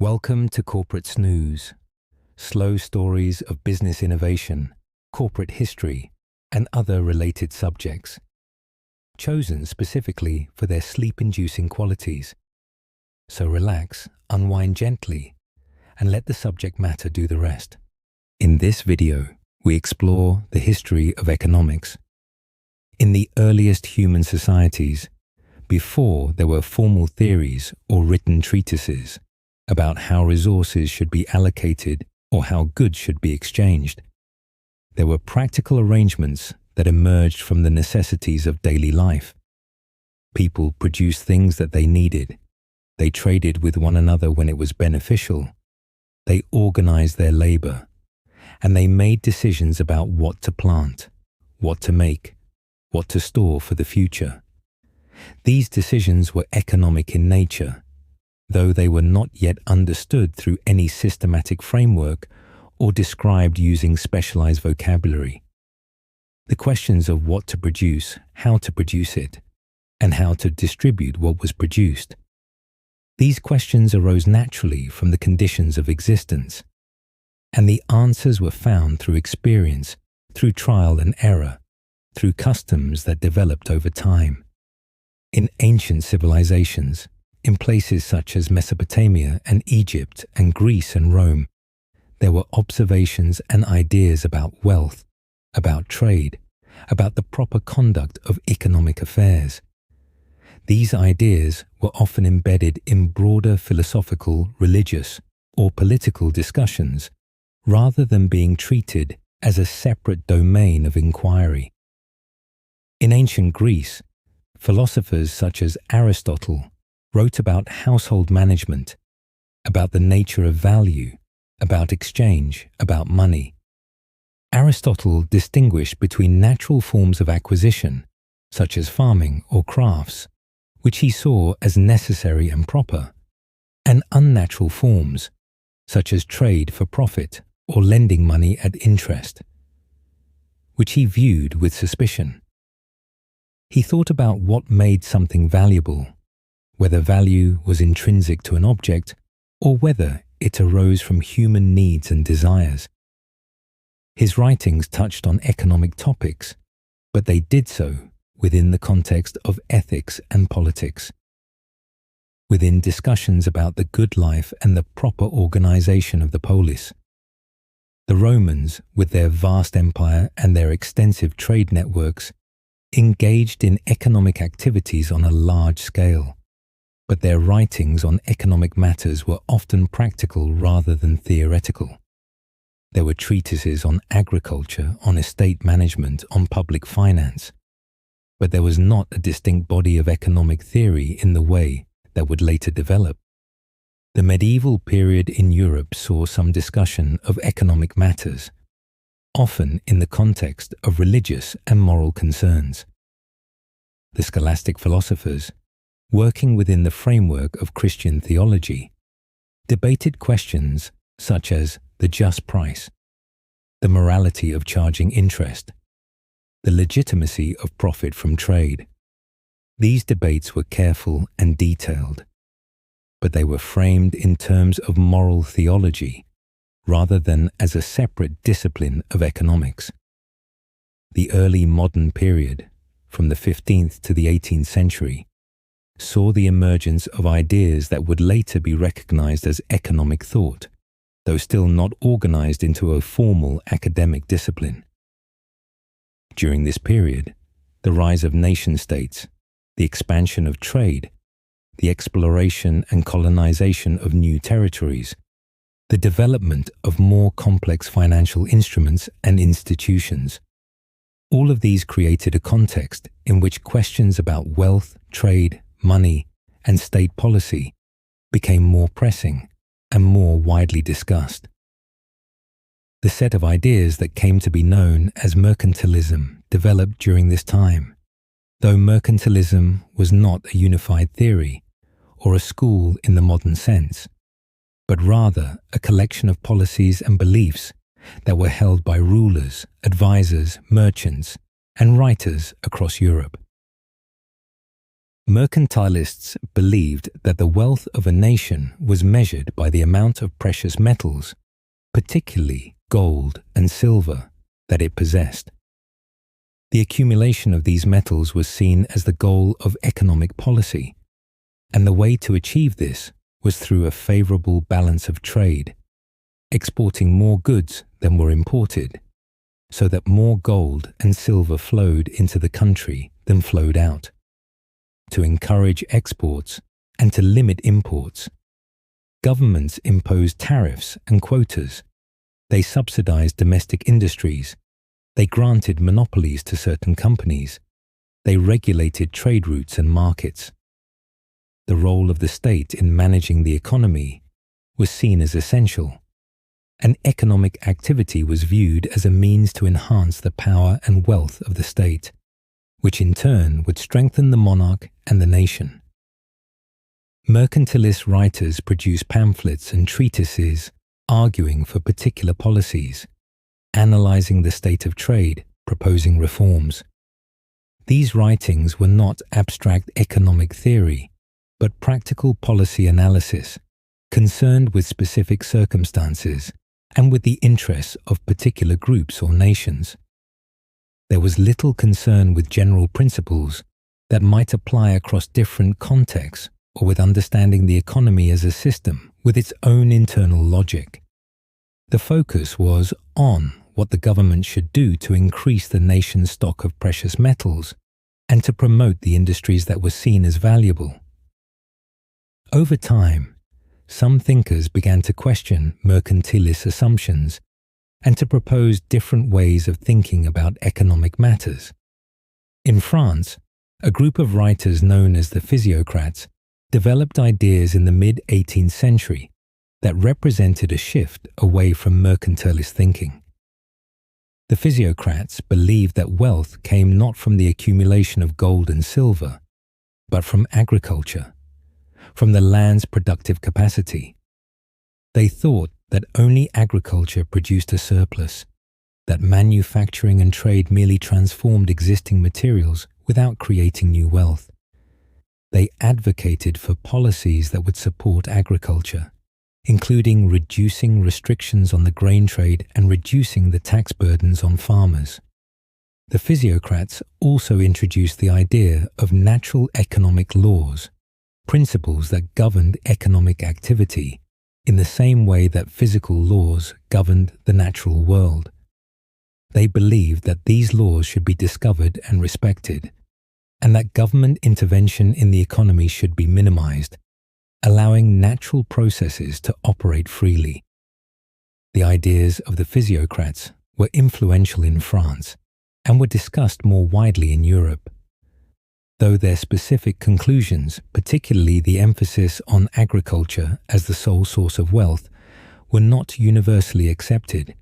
Welcome to Corporate Snooze, slow stories of business innovation, corporate history, and other related subjects, chosen specifically for their sleep-inducing qualities. So relax, unwind gently, and let the subject matter do the rest. In this video, we explore the history of economics. In the earliest human societies, before there were formal theories or written treatises about how resources should be allocated or how goods should be exchanged, there were practical arrangements that emerged from the necessities of daily life. People produced things that they needed. They traded with one another when it was beneficial. They organized their labor, and they made decisions about what to plant, what to make, what to store for the future. These decisions were economic in nature, though they were not yet understood through any systematic framework or described using specialized vocabulary. The questions of what to produce, how to produce it, and how to distribute what was produced. These questions arose naturally from the conditions of existence, and the answers were found through experience, through trial and error, through customs that developed over time. In ancient civilizations, in places such as Mesopotamia and Egypt and Greece and Rome, there were observations and ideas about wealth, about trade, about the proper conduct of economic affairs. These ideas were often embedded in broader philosophical, religious, or political discussions, rather than being treated as a separate domain of inquiry. In ancient Greece, philosophers such as Aristotle wrote about household management, about the nature of value, about exchange, about money. Aristotle distinguished between natural forms of acquisition, such as farming or crafts, which he saw as necessary and proper, and unnatural forms, such as trade for profit or lending money at interest, which he viewed with suspicion. He thought about what made something valuable, whether value was intrinsic to an object or whether it arose from human needs and desires. His writings touched on economic topics, but they did so within the context of ethics and politics, within discussions about the good life and the proper organization of the polis. The Romans, with their vast empire and their extensive trade networks, engaged in economic activities on a large scale, but their writings on economic matters were often practical rather than theoretical. There were treatises on agriculture, on estate management, on public finance, but there was not a distinct body of economic theory in the way that would later develop. The medieval period in Europe saw some discussion of economic matters, often in the context of religious and moral concerns. The scholastic philosophers, working within the framework of Christian theology, debated questions such as the just price, the morality of charging interest, the legitimacy of profit from trade. These debates were careful and detailed, but they were framed in terms of moral theology rather than as a separate discipline of economics. The early modern period, from the 15th to the 18th century, saw the emergence of ideas that would later be recognized as economic thought, though still not organized into a formal academic discipline. During this period, the rise of nation-states, the expansion of trade, the exploration and colonization of new territories, the development of more complex financial instruments and institutions, all of these created a context in which questions about wealth, trade, money, and state policy became more pressing and more widely discussed. The set of ideas that came to be known as mercantilism developed during this time, though mercantilism was not a unified theory or a school in the modern sense, but rather a collection of policies and beliefs that were held by rulers, advisors, merchants, and writers across Europe. Mercantilists believed that the wealth of a nation was measured by the amount of precious metals, particularly gold and silver, that it possessed. The accumulation of these metals was seen as the goal of economic policy, and the way to achieve this was through a favorable balance of trade, exporting more goods than were imported, so that more gold and silver flowed into the country than flowed out, to encourage exports and to limit imports. Governments imposed tariffs and quotas. They subsidized domestic industries. They granted monopolies to certain companies. They regulated trade routes and markets. The role of the state in managing the economy was seen as essential, and economic activity was viewed as a means to enhance the power and wealth of the state, which in turn would strengthen the monarch and the nation. Mercantilist writers produced pamphlets and treatises arguing for particular policies, analyzing the state of trade, proposing reforms. These writings were not abstract economic theory, but practical policy analysis, concerned with specific circumstances and with the interests of particular groups or nations. There was little concern with general principles that might apply across different contexts or with understanding the economy as a system with its own internal logic. The focus was on what the government should do to increase the nation's stock of precious metals and to promote the industries that were seen as valuable. Over time, some thinkers began to question mercantilist assumptions and to propose different ways of thinking about economic matters. In France, a group of writers known as the physiocrats developed ideas in the mid-18th century that represented a shift away from mercantilist thinking. The physiocrats believed that wealth came not from the accumulation of gold and silver, but from agriculture, from the land's productive capacity. They thought that only agriculture produced a surplus, that manufacturing and trade merely transformed existing materials without creating new wealth. They advocated for policies that would support agriculture, including reducing restrictions on the grain trade and reducing the tax burdens on farmers. The physiocrats also introduced the idea of natural economic laws, principles that governed economic activity in the same way that physical laws governed the natural world. They believed that these laws should be discovered and respected, and that government intervention in the economy should be minimized, allowing natural processes to operate freely. The ideas of the physiocrats were influential in France and were discussed more widely in Europe. Though their specific conclusions, particularly the emphasis on agriculture as the sole source of wealth, were not universally accepted,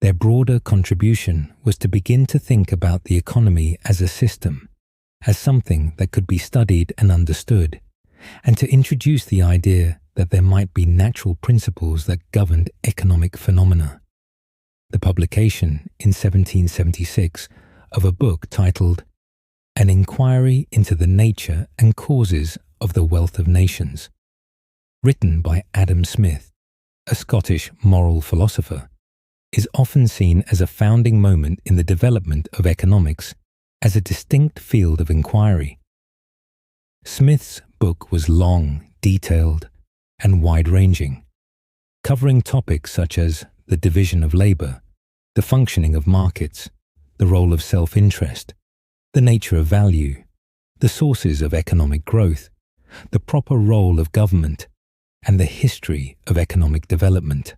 their broader contribution was to begin to think about the economy as a system, as something that could be studied and understood, and to introduce the idea that there might be natural principles that governed economic phenomena. The publication in 1776 of a book titled An Inquiry into the Nature and Causes of the Wealth of Nations, written by Adam Smith, a Scottish moral philosopher, is often seen as a founding moment in the development of economics as a distinct field of inquiry. Smith's book was long, detailed, and wide-ranging, covering topics such as the division of labor, the functioning of markets, the role of self-interest, the nature of value, the sources of economic growth, the proper role of government, and the history of economic development.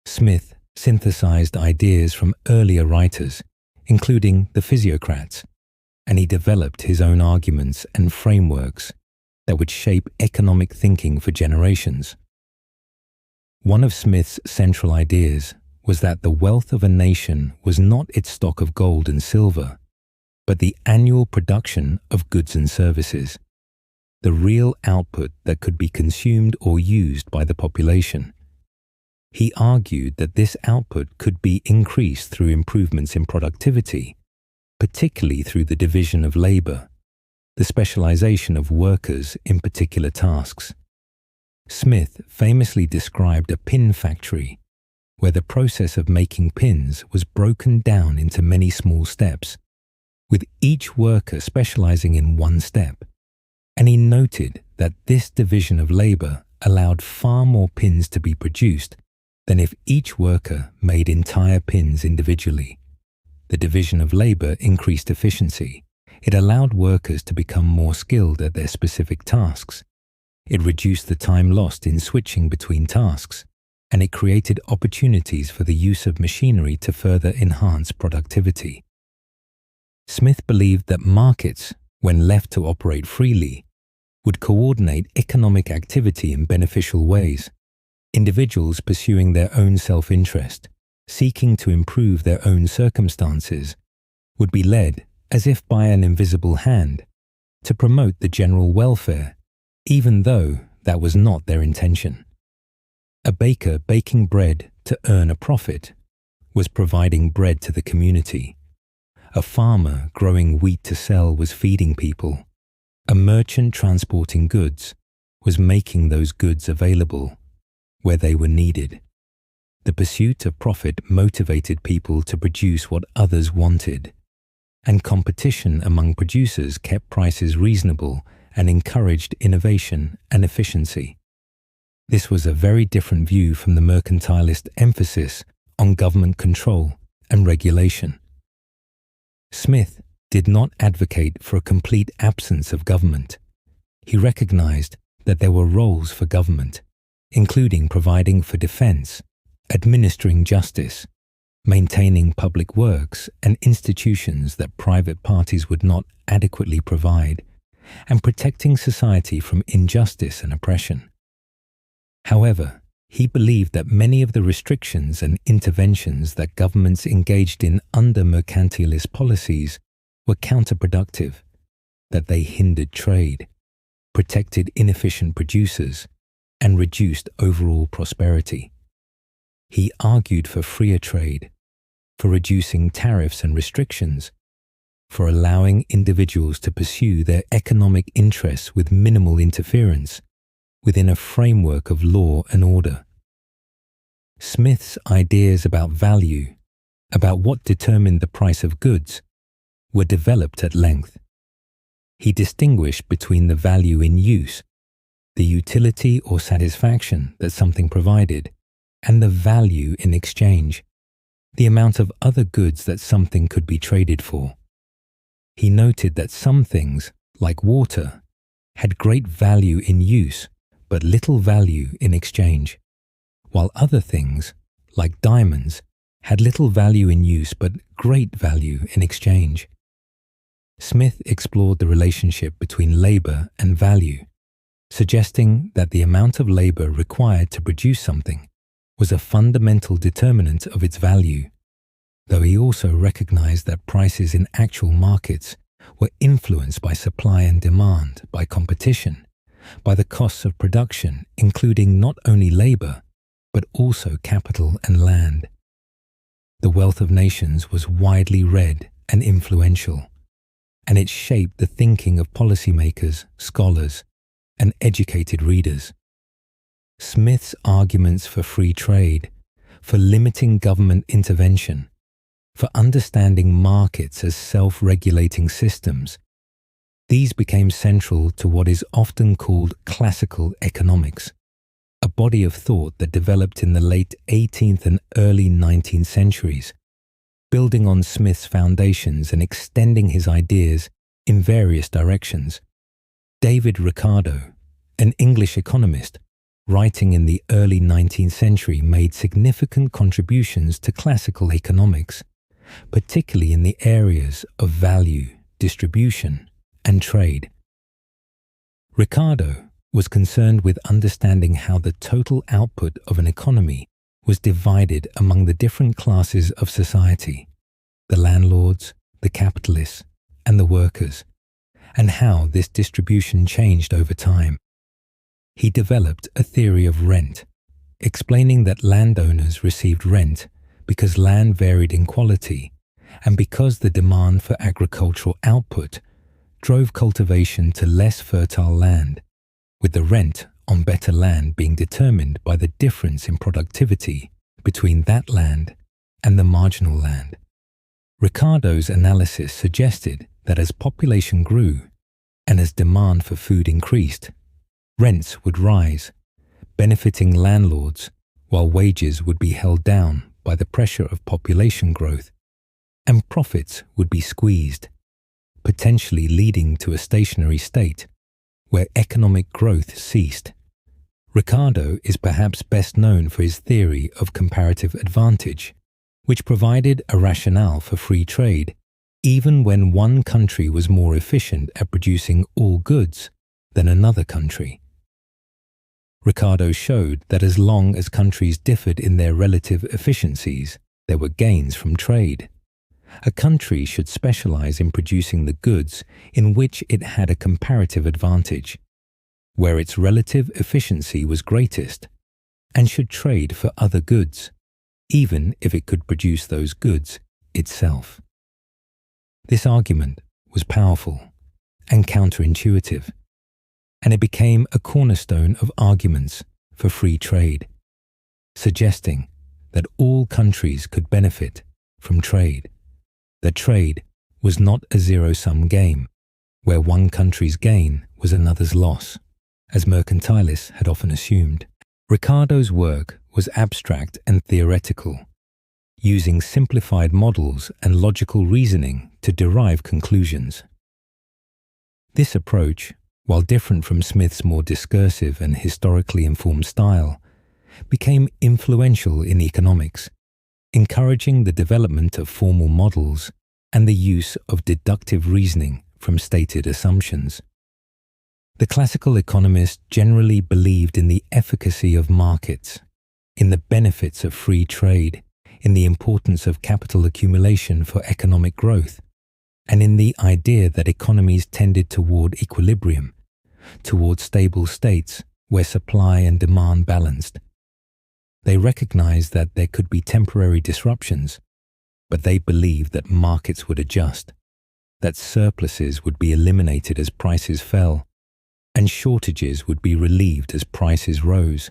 Smith synthesized ideas from earlier writers, including the physiocrats, and he developed his own arguments and frameworks that would shape economic thinking for generations. One of Smith's central ideas was that the wealth of a nation was not its stock of gold and silver, but the annual production of goods and services, the real output that could be consumed or used by the population. He argued that this output could be increased through improvements in productivity, particularly through the division of labor, the specialization of workers in particular tasks. Smith famously described a pin factory where the process of making pins was broken down into many small steps, with each worker specializing in one step, and he noted that this division of labor allowed far more pins to be produced than if each worker made entire pins individually. The division of labor increased efficiency. It allowed workers to become more skilled at their specific tasks. It reduced the time lost in switching between tasks, and it created opportunities for the use of machinery to further enhance productivity. Smith believed that markets, when left to operate freely, would coordinate economic activity in beneficial ways. Individuals pursuing their own self-interest, seeking to improve their own circumstances, would be led, as if by an invisible hand, to promote the general welfare, even though that was not their intention. A baker baking bread to earn a profit was providing bread to the community. A farmer growing wheat to sell was feeding people. A merchant transporting goods was making those goods available where they were needed. The pursuit of profit motivated people to produce what others wanted, and competition among producers kept prices reasonable and encouraged innovation and efficiency. This was a very different view from the mercantilist emphasis on government control and regulation. Smith did not advocate for a complete absence of government. He recognized that there were roles for government, including providing for defense, administering justice, maintaining public works and institutions that private parties would not adequately provide, and protecting society from injustice and oppression. However, he believed that many of the restrictions and interventions that governments engaged in under mercantilist policies were counterproductive, that they hindered trade, protected inefficient producers, and reduced overall prosperity. He argued for freer trade, for reducing tariffs and restrictions, for allowing individuals to pursue their economic interests with minimal interference within a framework of law and order. Smith's ideas about value, about what determined the price of goods, were developed at length. He distinguished between the value in use, the utility or satisfaction that something provided, and the value in exchange, the amount of other goods that something could be traded for. He noted that some things, like water, had great value in use but little value in exchange, while other things, like diamonds, had little value in use but great value in exchange. Smith explored the relationship between labor and value, suggesting that the amount of labor required to produce something was a fundamental determinant of its value, though he also recognized that prices in actual markets were influenced by supply and demand, by competition, by the costs of production, including not only labor, but also capital and land. The Wealth of Nations was widely read and influential, and it shaped the thinking of policymakers, scholars, and educated readers. Smith's arguments for free trade, for limiting government intervention, for understanding markets as self-regulating systems, these became central to what is often called classical economics, a body of thought that developed in the late 18th and early 19th centuries, building on Smith's foundations and extending his ideas in various directions. David Ricardo, an English economist, writing in the early 19th century, made significant contributions to classical economics, particularly in the areas of value, distribution, and trade. Ricardo was concerned with understanding how the total output of an economy was divided among the different classes of society, the landlords, the capitalists, and the workers, and how this distribution changed over time. He developed a theory of rent, explaining that landowners received rent because land varied in quality and because the demand for agricultural output drove cultivation to less fertile land, with the rent on better land being determined by the difference in productivity between that land and the marginal land. Ricardo's analysis suggested that as population grew and as demand for food increased, rents would rise, benefiting landlords, while wages would be held down by the pressure of population growth, and profits would be squeezed, potentially leading to a stationary state where economic growth ceased. Ricardo is perhaps best known for his theory of comparative advantage, which provided a rationale for free trade even when one country was more efficient at producing all goods than another country. Ricardo showed that as long as countries differed in their relative efficiencies, there were gains from trade. A country should specialize in producing the goods in which it had a comparative advantage, where its relative efficiency was greatest, and should trade for other goods, even if it could produce those goods itself. This argument was powerful and counterintuitive, and it became a cornerstone of arguments for free trade, suggesting that all countries could benefit from trade, that trade was not a zero-sum game, where one country's gain was another's loss, as mercantilists had often assumed. Ricardo's work was abstract and theoretical, using simplified models and logical reasoning to derive conclusions. This approach, while different from Smith's more discursive and historically informed style, became influential in economics, encouraging the development of formal models and the use of deductive reasoning from stated assumptions. The classical economists generally believed in the efficacy of markets, in the benefits of free trade, in the importance of capital accumulation for economic growth, and in the idea that economies tended toward equilibrium, toward stable states where supply and demand balanced. They recognized that there could be temporary disruptions, but they believed that markets would adjust, that surpluses would be eliminated as prices fell, and shortages would be relieved as prices rose,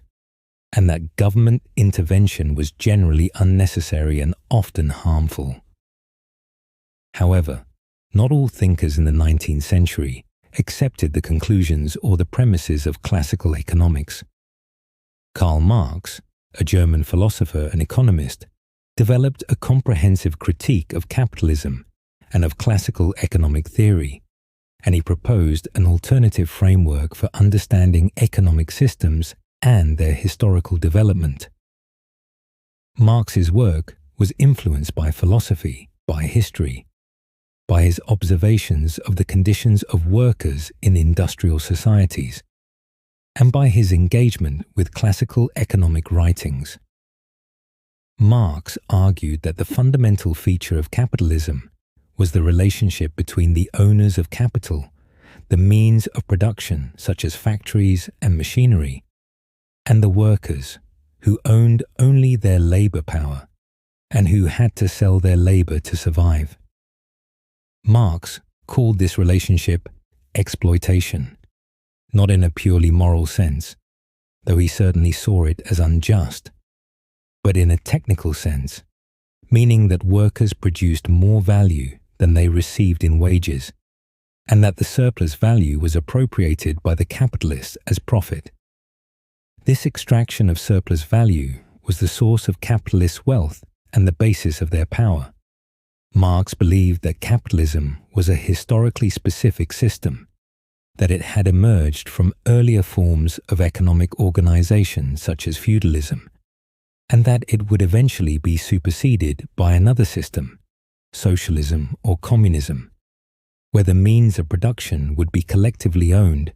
and that government intervention was generally unnecessary and often harmful. However, not all thinkers in the 19th century accepted the conclusions or the premises of classical economics. Karl Marx, a German philosopher and economist, developed a comprehensive critique of capitalism and of classical economic theory, and he proposed an alternative framework for understanding economic systems and their historical development. Marx's work was influenced by philosophy, by history, by his observations of the conditions of workers in industrial societies, and by his engagement with classical economic writings. Marx argued that the fundamental feature of capitalism was the relationship between the owners of capital, the means of production such as factories and machinery, and the workers, who owned only their labor power and who had to sell their labor to survive. Marx called this relationship exploitation, not in a purely moral sense, though he certainly saw it as unjust, but in a technical sense, meaning that workers produced more value than they received in wages, and that the surplus value was appropriated by the capitalists as profit. This extraction of surplus value was the source of capitalists' wealth and the basis of their power. Marx believed that capitalism was a historically specific system, that it had emerged from earlier forms of economic organization such as feudalism, and that it would eventually be superseded by another system, socialism or communism, where the means of production would be collectively owned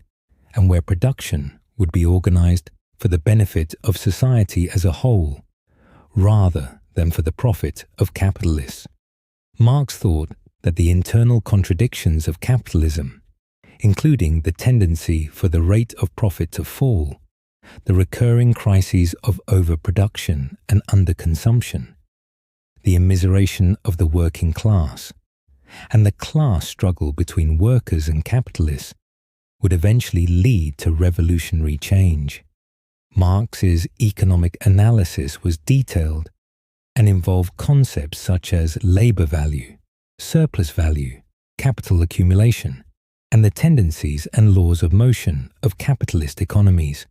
and where production would be organized for the benefit of society as a whole, rather than for the profit of capitalists. Marx thought that the internal contradictions of capitalism, including the tendency for the rate of profit to fall, the recurring crises of overproduction and underconsumption, the immiseration of the working class, and the class struggle between workers and capitalists would eventually lead to revolutionary change. Marx's economic analysis was detailed and involved concepts such as labor value, surplus value, capital accumulation, and the tendencies and laws of motion of capitalist economies.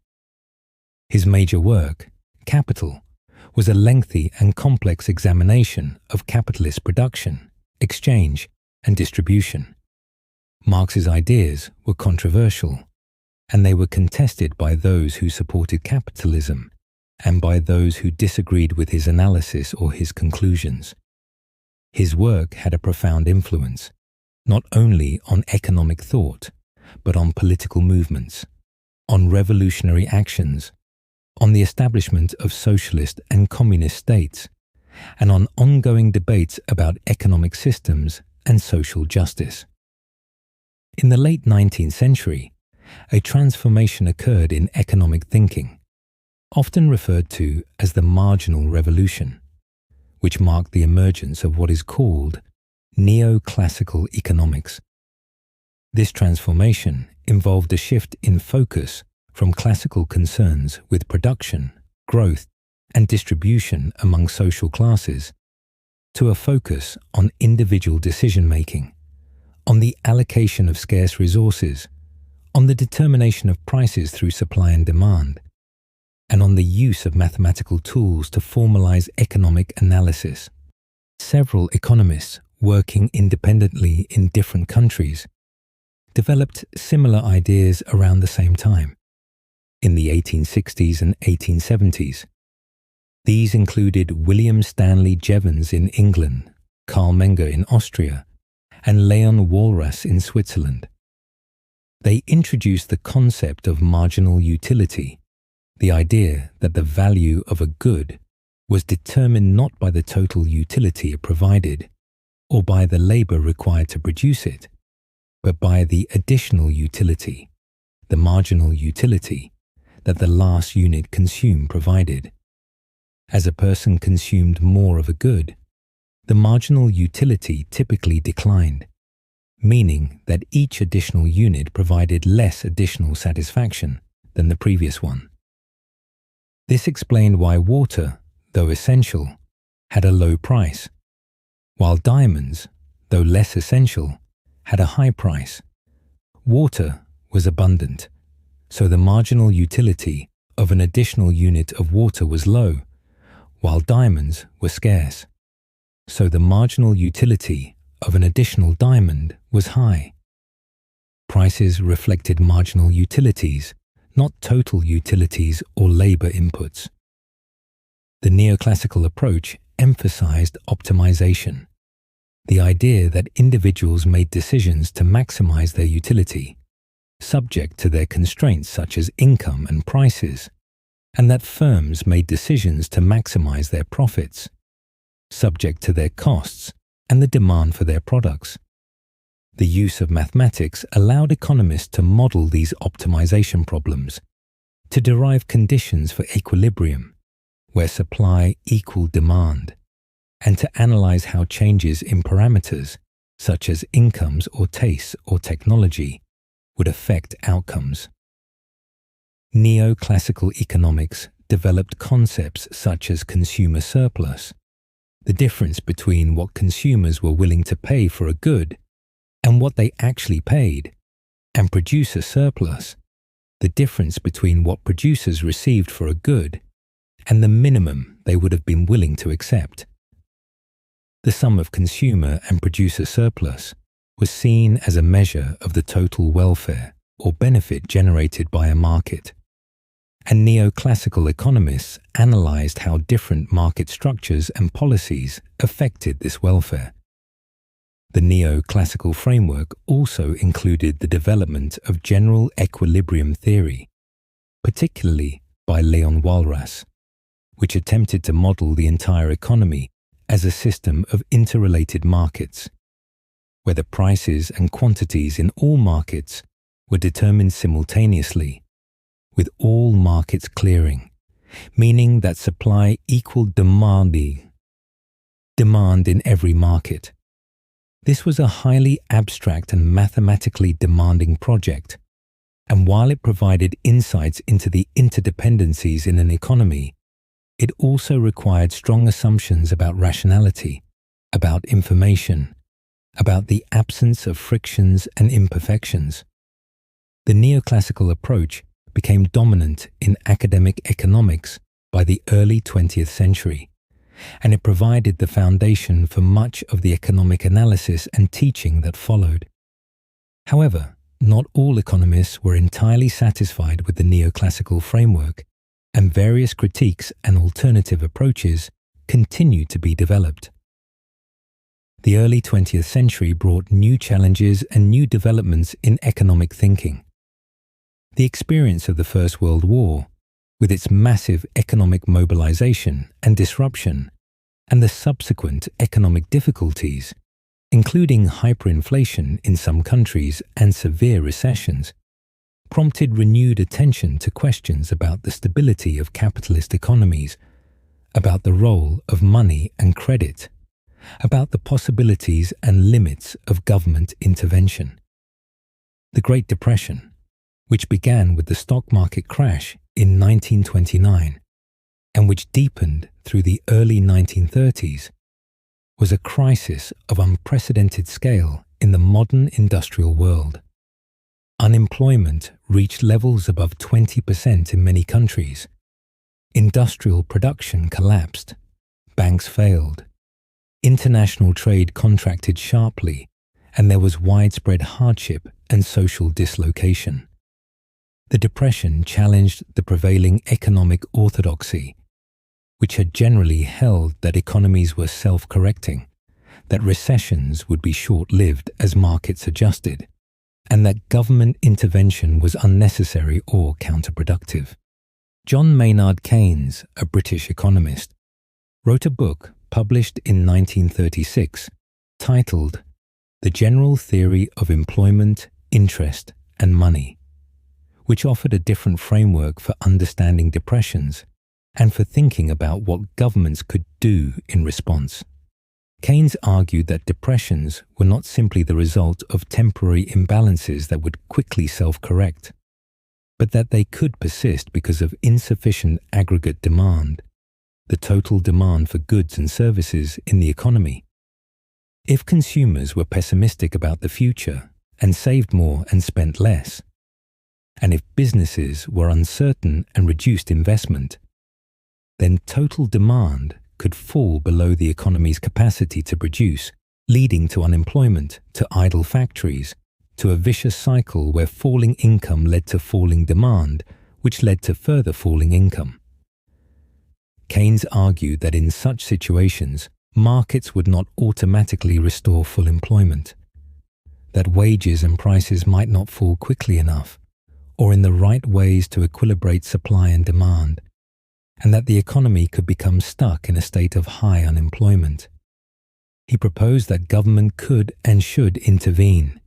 His major work, Capital, was a lengthy and complex examination of capitalist production, exchange, and distribution. Marx's ideas were controversial, and they were contested by those who supported capitalism and by those who disagreed with his analysis or his conclusions. His work had a profound influence, not only on economic thought, but on political movements, on revolutionary actions, on the establishment of socialist and communist states, and on ongoing debates about economic systems and social justice. In the late 19th century, a transformation occurred in economic thinking, often referred to as the marginal revolution, which marked the emergence of what is called neoclassical economics. This transformation involved a shift in focus from classical concerns with production, growth, and distribution among social classes to a focus on individual decision-making, on the allocation of scarce resources, on the determination of prices through supply and demand, and on the use of mathematical tools to formalize economic analysis. Several economists working independently in different countries developed similar ideas around the same time, in the 1860s and 1870s. These included William Stanley Jevons in England, Karl Menger in Austria, and Leon Walras in Switzerland. They introduced the concept of marginal utility, the idea that the value of a good was determined not by the total utility it provided or by the labor required to produce it, but by the additional utility, the marginal utility, that the last unit consumed provided. As a person consumed more of a good, the marginal utility typically declined, meaning that each additional unit provided less additional satisfaction than the previous one. This explained why water, though essential, had a low price, while diamonds, though less essential, had a high price. Water was abundant, so the marginal utility of an additional unit of water was low, while diamonds were scarce, so the marginal utility of an additional diamond was high. Prices reflected marginal utilities, not total utilities or labor inputs. The neoclassical approach emphasized optimization, the idea that individuals made decisions to maximize their utility, subject to their constraints such as income and prices, and that firms made decisions to maximize their profits, subject to their costs and the demand for their products. The use of mathematics allowed economists to model these optimization problems, to derive conditions for equilibrium, where supply equaled demand, and to analyze how changes in parameters, such as incomes or tastes or technology, would affect outcomes. Neoclassical economics developed concepts such as consumer surplus, the difference between what consumers were willing to pay for a good and what they actually paid, and producer surplus, the difference between what producers received for a good and the minimum they would have been willing to accept. The sum of consumer and producer surplus was seen as a measure of the total welfare or benefit generated by a market, and neoclassical economists analyzed how different market structures and policies affected this welfare. The neoclassical framework also included the development of general equilibrium theory, particularly by Leon Walras, which attempted to model the entire economy as a system of interrelated markets, where the prices and quantities in all markets were determined simultaneously, with all markets clearing, meaning that supply equaled demand in every market. This was a highly abstract and mathematically demanding project, and while it provided insights into the interdependencies in an economy, it also required strong assumptions about rationality, about information, about the absence of frictions and imperfections. The neoclassical approach became dominant in academic economics by the early 20th century, and it provided the foundation for much of the economic analysis and teaching that followed. However, not all economists were entirely satisfied with the neoclassical framework, and various critiques and alternative approaches continued to be developed. The early 20th century brought new challenges and new developments in economic thinking. The experience of the First World War, with its massive economic mobilization and disruption, and the subsequent economic difficulties, including hyperinflation in some countries and severe recessions, prompted renewed attention to questions about the stability of capitalist economies, about the role of money and credit, about the possibilities and limits of government intervention. The Great Depression, which began with the stock market crash in 1929 and which deepened through the early 1930s, was a crisis of unprecedented scale in the modern industrial world. Unemployment reached levels above 20% in many countries. Industrial production collapsed. Banks failed. International trade contracted sharply, and there was widespread hardship and social dislocation. The Depression challenged the prevailing economic orthodoxy, which had generally held that economies were self-correcting, that recessions would be short-lived as markets adjusted, and that government intervention was unnecessary or counterproductive. John Maynard Keynes, a British economist, wrote a book published in 1936 titled The General Theory of Employment, Interest and Money, which offered a different framework for understanding depressions and for thinking about what governments could do in response. Keynes argued that depressions were not simply the result of temporary imbalances that would quickly self-correct, but that they could persist because of insufficient aggregate demand, the total demand for goods and services in the economy. If consumers were pessimistic about the future and saved more and spent less, and if businesses were uncertain and reduced investment, then total demand could fall below the economy's capacity to produce, leading to unemployment, to idle factories, to a vicious cycle where falling income led to falling demand, which led to further falling income. Keynes argued that in such situations, markets would not automatically restore full employment, that wages and prices might not fall quickly enough, or in the right ways to equilibrate supply and demand, and that the economy could become stuck in a state of high unemployment. He proposed that government could and should intervene,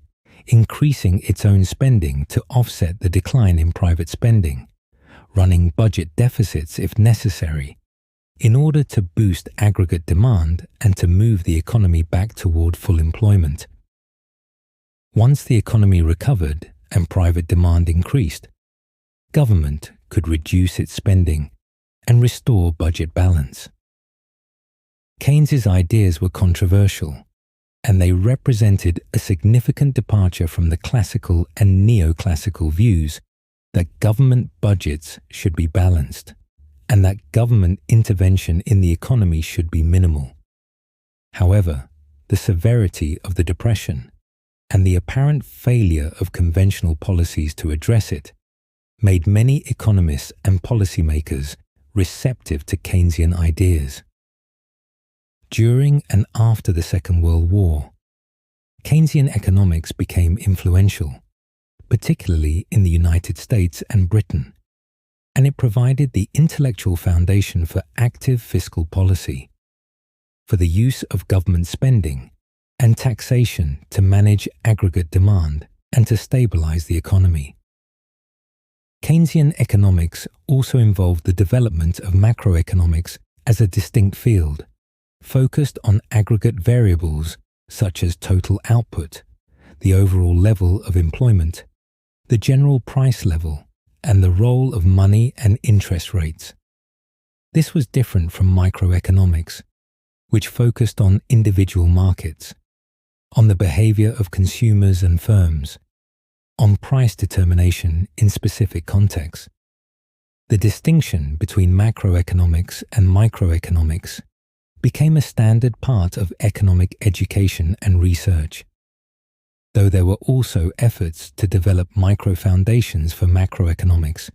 increasing its own spending to offset the decline in private spending, running budget deficits if necessary, in order to boost aggregate demand and to move the economy back toward full employment. Once the economy recovered and private demand increased, government could reduce its spending and restore budget balance. Keynes's ideas were controversial, and they represented a significant departure from the classical and neoclassical views that government budgets should be balanced and that government intervention in the economy should be minimal. However, the severity of the Depression and the apparent failure of conventional policies to address it made many economists and policymakers receptive to Keynesian ideas. During and after the Second World War, Keynesian economics became influential, particularly in the United States and Britain, and it provided the intellectual foundation for active fiscal policy, for the use of government spending and taxation to manage aggregate demand and to stabilize the economy. Keynesian economics also involved the development of macroeconomics as a distinct field, focused on aggregate variables such as total output, the overall level of employment, the general price level, and the role of money and interest rates. This was different from microeconomics, which focused on individual markets, on the behavior of consumers and firms, on price determination in specific contexts. The distinction between macroeconomics and microeconomics became a standard part of economic education and research, though there were also efforts to develop micro-foundations for macroeconomics,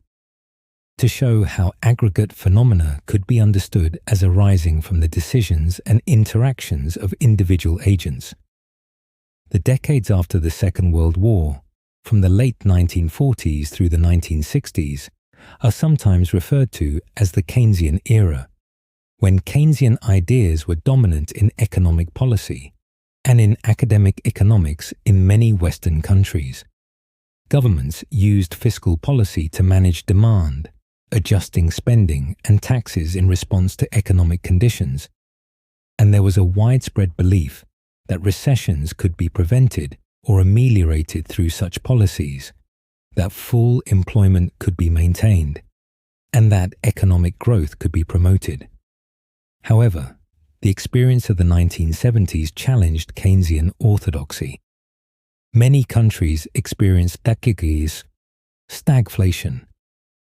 to show how aggregate phenomena could be understood as arising from the decisions and interactions of individual agents. The decades after the Second World War, from the late 1940s through the 1960s, are sometimes referred to as the Keynesian era, when Keynesian ideas were dominant in economic policy and in academic economics in many Western countries. Governments used fiscal policy to manage demand, adjusting spending and taxes in response to economic conditions, and there was a widespread belief that recessions could be prevented or ameliorated through such policies, that full employment could be maintained, and that economic growth could be promoted. However, the experience of the 1970s challenged Keynesian orthodoxy. Many countries experienced stagflation,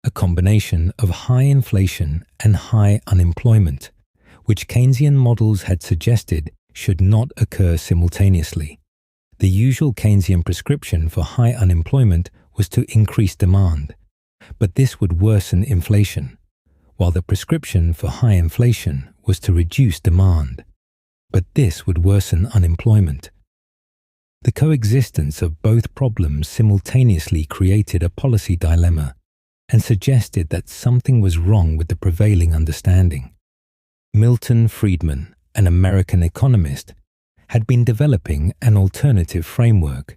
a combination of high inflation and high unemployment, which Keynesian models had suggested should not occur simultaneously. The usual Keynesian prescription for high unemployment was to increase demand, but this would worsen inflation, while the prescription for high inflation was to reduce demand, but this would worsen unemployment. The coexistence of both problems simultaneously created a policy dilemma and suggested that something was wrong with the prevailing understanding. Milton Friedman, an American economist, had been developing an alternative framework,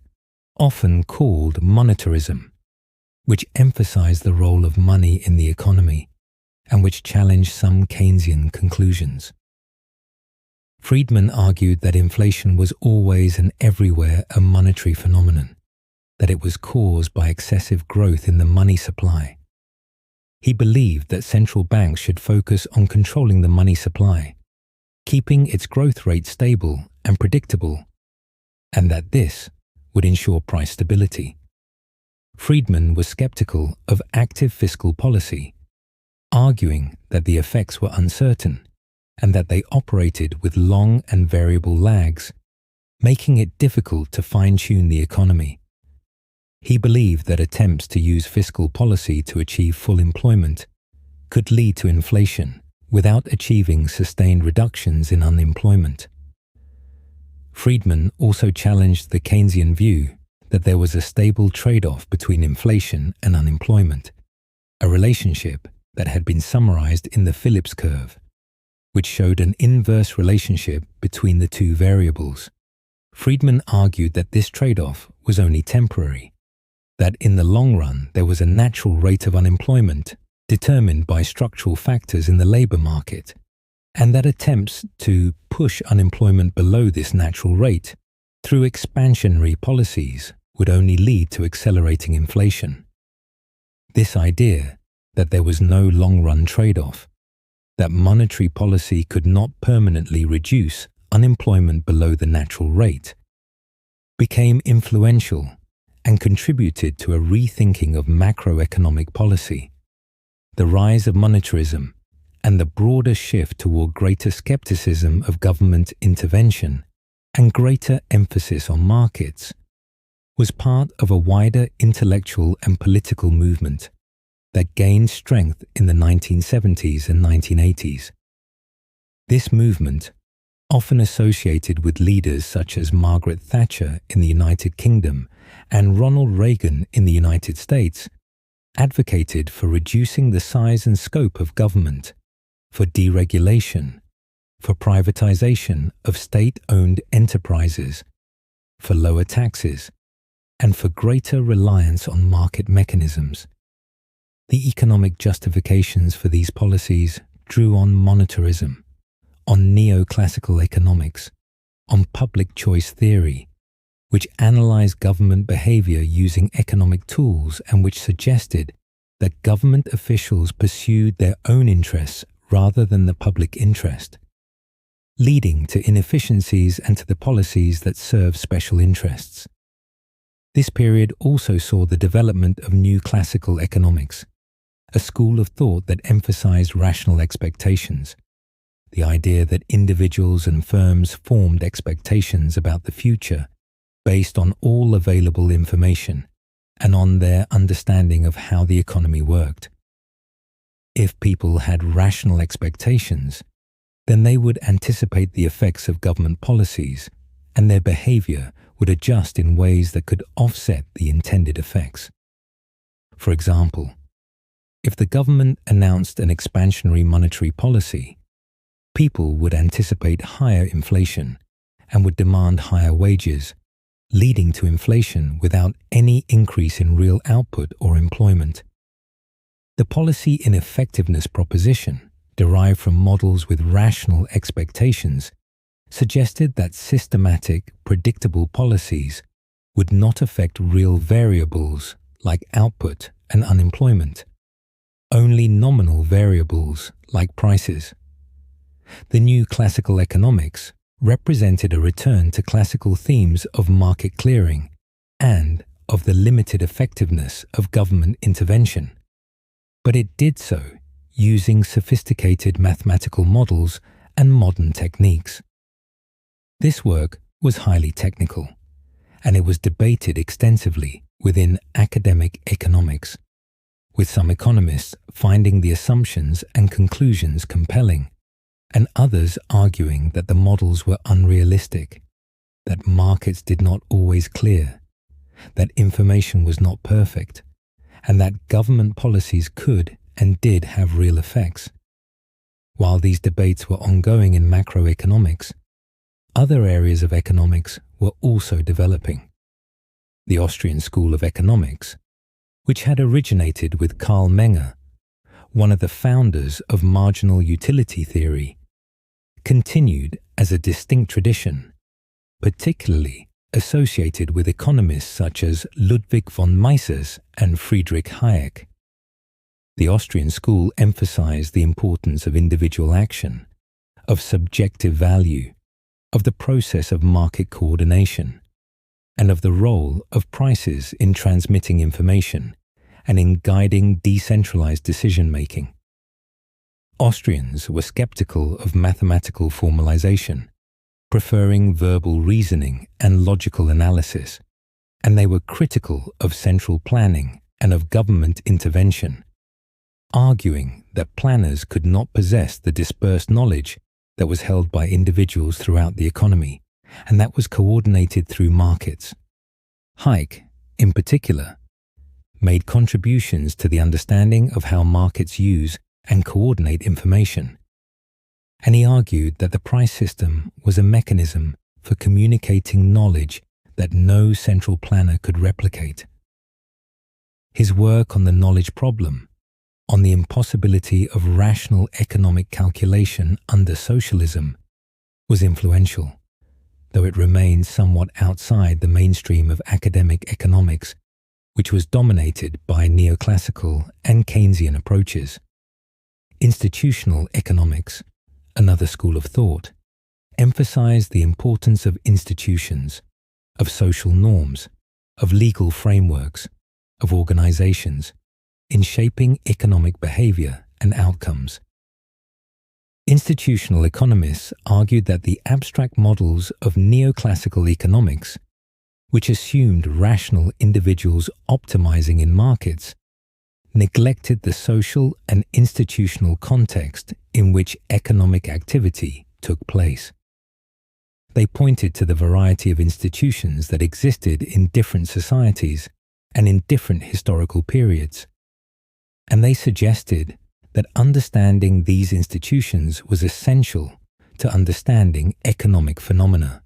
often called monetarism, which emphasized the role of money in the economy and which challenged some Keynesian conclusions. Friedman argued that inflation was always and everywhere a monetary phenomenon, that it was caused by excessive growth in the money supply. He believed that central banks should focus on controlling the money supply, keeping its growth rate stable and predictable, and that this would ensure price stability. Friedman was skeptical of active fiscal policy, arguing that the effects were uncertain and that they operated with long and variable lags, making it difficult to fine-tune the economy. He believed that attempts to use fiscal policy to achieve full employment could lead to inflation without achieving sustained reductions in unemployment. Friedman also challenged the Keynesian view that there was a stable trade-off between inflation and unemployment, a relationship that had been summarized in the Phillips curve, which showed an inverse relationship between the two variables. Friedman argued that this trade-off was only temporary, that in the long run there was a natural rate of unemployment determined by structural factors in the labor market, and that attempts to push unemployment below this natural rate through expansionary policies would only lead to accelerating inflation. This idea that there was no long-run trade-off, that monetary policy could not permanently reduce unemployment below the natural rate, became influential and contributed to a rethinking of macroeconomic policy. The rise of monetarism and the broader shift toward greater skepticism of government intervention and greater emphasis on markets was part of a wider intellectual and political movement that gained strength in the 1970s and 1980s. This movement, often associated with leaders such as Margaret Thatcher in the United Kingdom and Ronald Reagan in the United States, advocated for reducing the size and scope of government, for deregulation, for privatization of state-owned enterprises, for lower taxes, and for greater reliance on market mechanisms. The economic justifications for these policies drew on monetarism, on neoclassical economics, on public choice theory, which analyzed government behavior using economic tools and which suggested that government officials pursued their own interests rather than the public interest, leading to inefficiencies and to the policies that serve special interests. This period also saw the development of new classical economics, a school of thought that emphasized rational expectations, the idea that individuals and firms formed expectations about the future based on all available information and on their understanding of how the economy worked. If people had rational expectations, then they would anticipate the effects of government policies, and their behavior would adjust in ways that could offset the intended effects. For example, if the government announced an expansionary monetary policy, people would anticipate higher inflation and would demand higher wages, leading to inflation without any increase in real output or employment. The policy ineffectiveness proposition, derived from models with rational expectations, suggested that systematic, predictable policies would not affect real variables like output and unemployment, only nominal variables like prices. The new classical economics represented a return to classical themes of market clearing and of the limited effectiveness of government intervention, but it did so using sophisticated mathematical models and modern techniques. This work was highly technical, and it was debated extensively within academic economics, with some economists finding the assumptions and conclusions compelling, and others arguing that the models were unrealistic, that markets did not always clear, that information was not perfect, and that government policies could and did have real effects. While these debates were ongoing in macroeconomics, other areas of economics were also developing. The Austrian School of Economics, which had originated with Karl Menger, one of the founders of marginal utility theory, continued as a distinct tradition, particularly associated with economists such as Ludwig von Mises and Friedrich Hayek. The Austrian school emphasized the importance of individual action, of subjective value, of the process of market coordination, and of the role of prices in transmitting information and in guiding decentralized decision-making. Austrians were skeptical of mathematical formalization, preferring verbal reasoning and logical analysis, and they were critical of central planning and of government intervention, arguing that planners could not possess the dispersed knowledge that was held by individuals throughout the economy, and that was coordinated through markets. Hayek, in particular, made contributions to the understanding of how markets use and coordinate information, and he argued that the price system was a mechanism for communicating knowledge that no central planner could replicate. His work on the knowledge problem, on the impossibility of rational economic calculation under socialism, was influential, though it remained somewhat outside the mainstream of academic economics, which was dominated by neoclassical and Keynesian approaches. Institutional economics, another school of thought, emphasized the importance of institutions, of social norms, of legal frameworks, of organizations, in shaping economic behavior and outcomes. Institutional economists argued that the abstract models of neoclassical economics, which assumed rational individuals optimizing in markets, neglected the social and institutional context in which economic activity took place. They pointed to the variety of institutions that existed in different societies and in different historical periods, and they suggested that understanding these institutions was essential to understanding economic phenomena.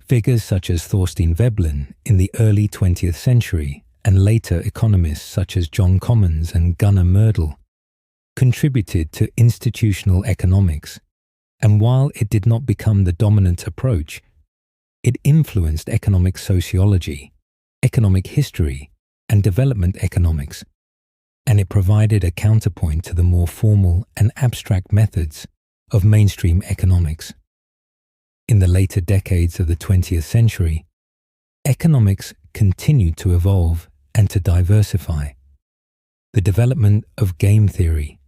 Figures such as Thorstein Veblen in the early 20th century and later economists such as John Commons and Gunnar Myrdal contributed to institutional economics And while it did not become the dominant approach, it influenced economic sociology, economic history, and development economics, and it provided a counterpoint to the more formal and abstract methods of mainstream economics. In the later decades of the 20th century, economics continued to evolve and to diversify. The development of game theory,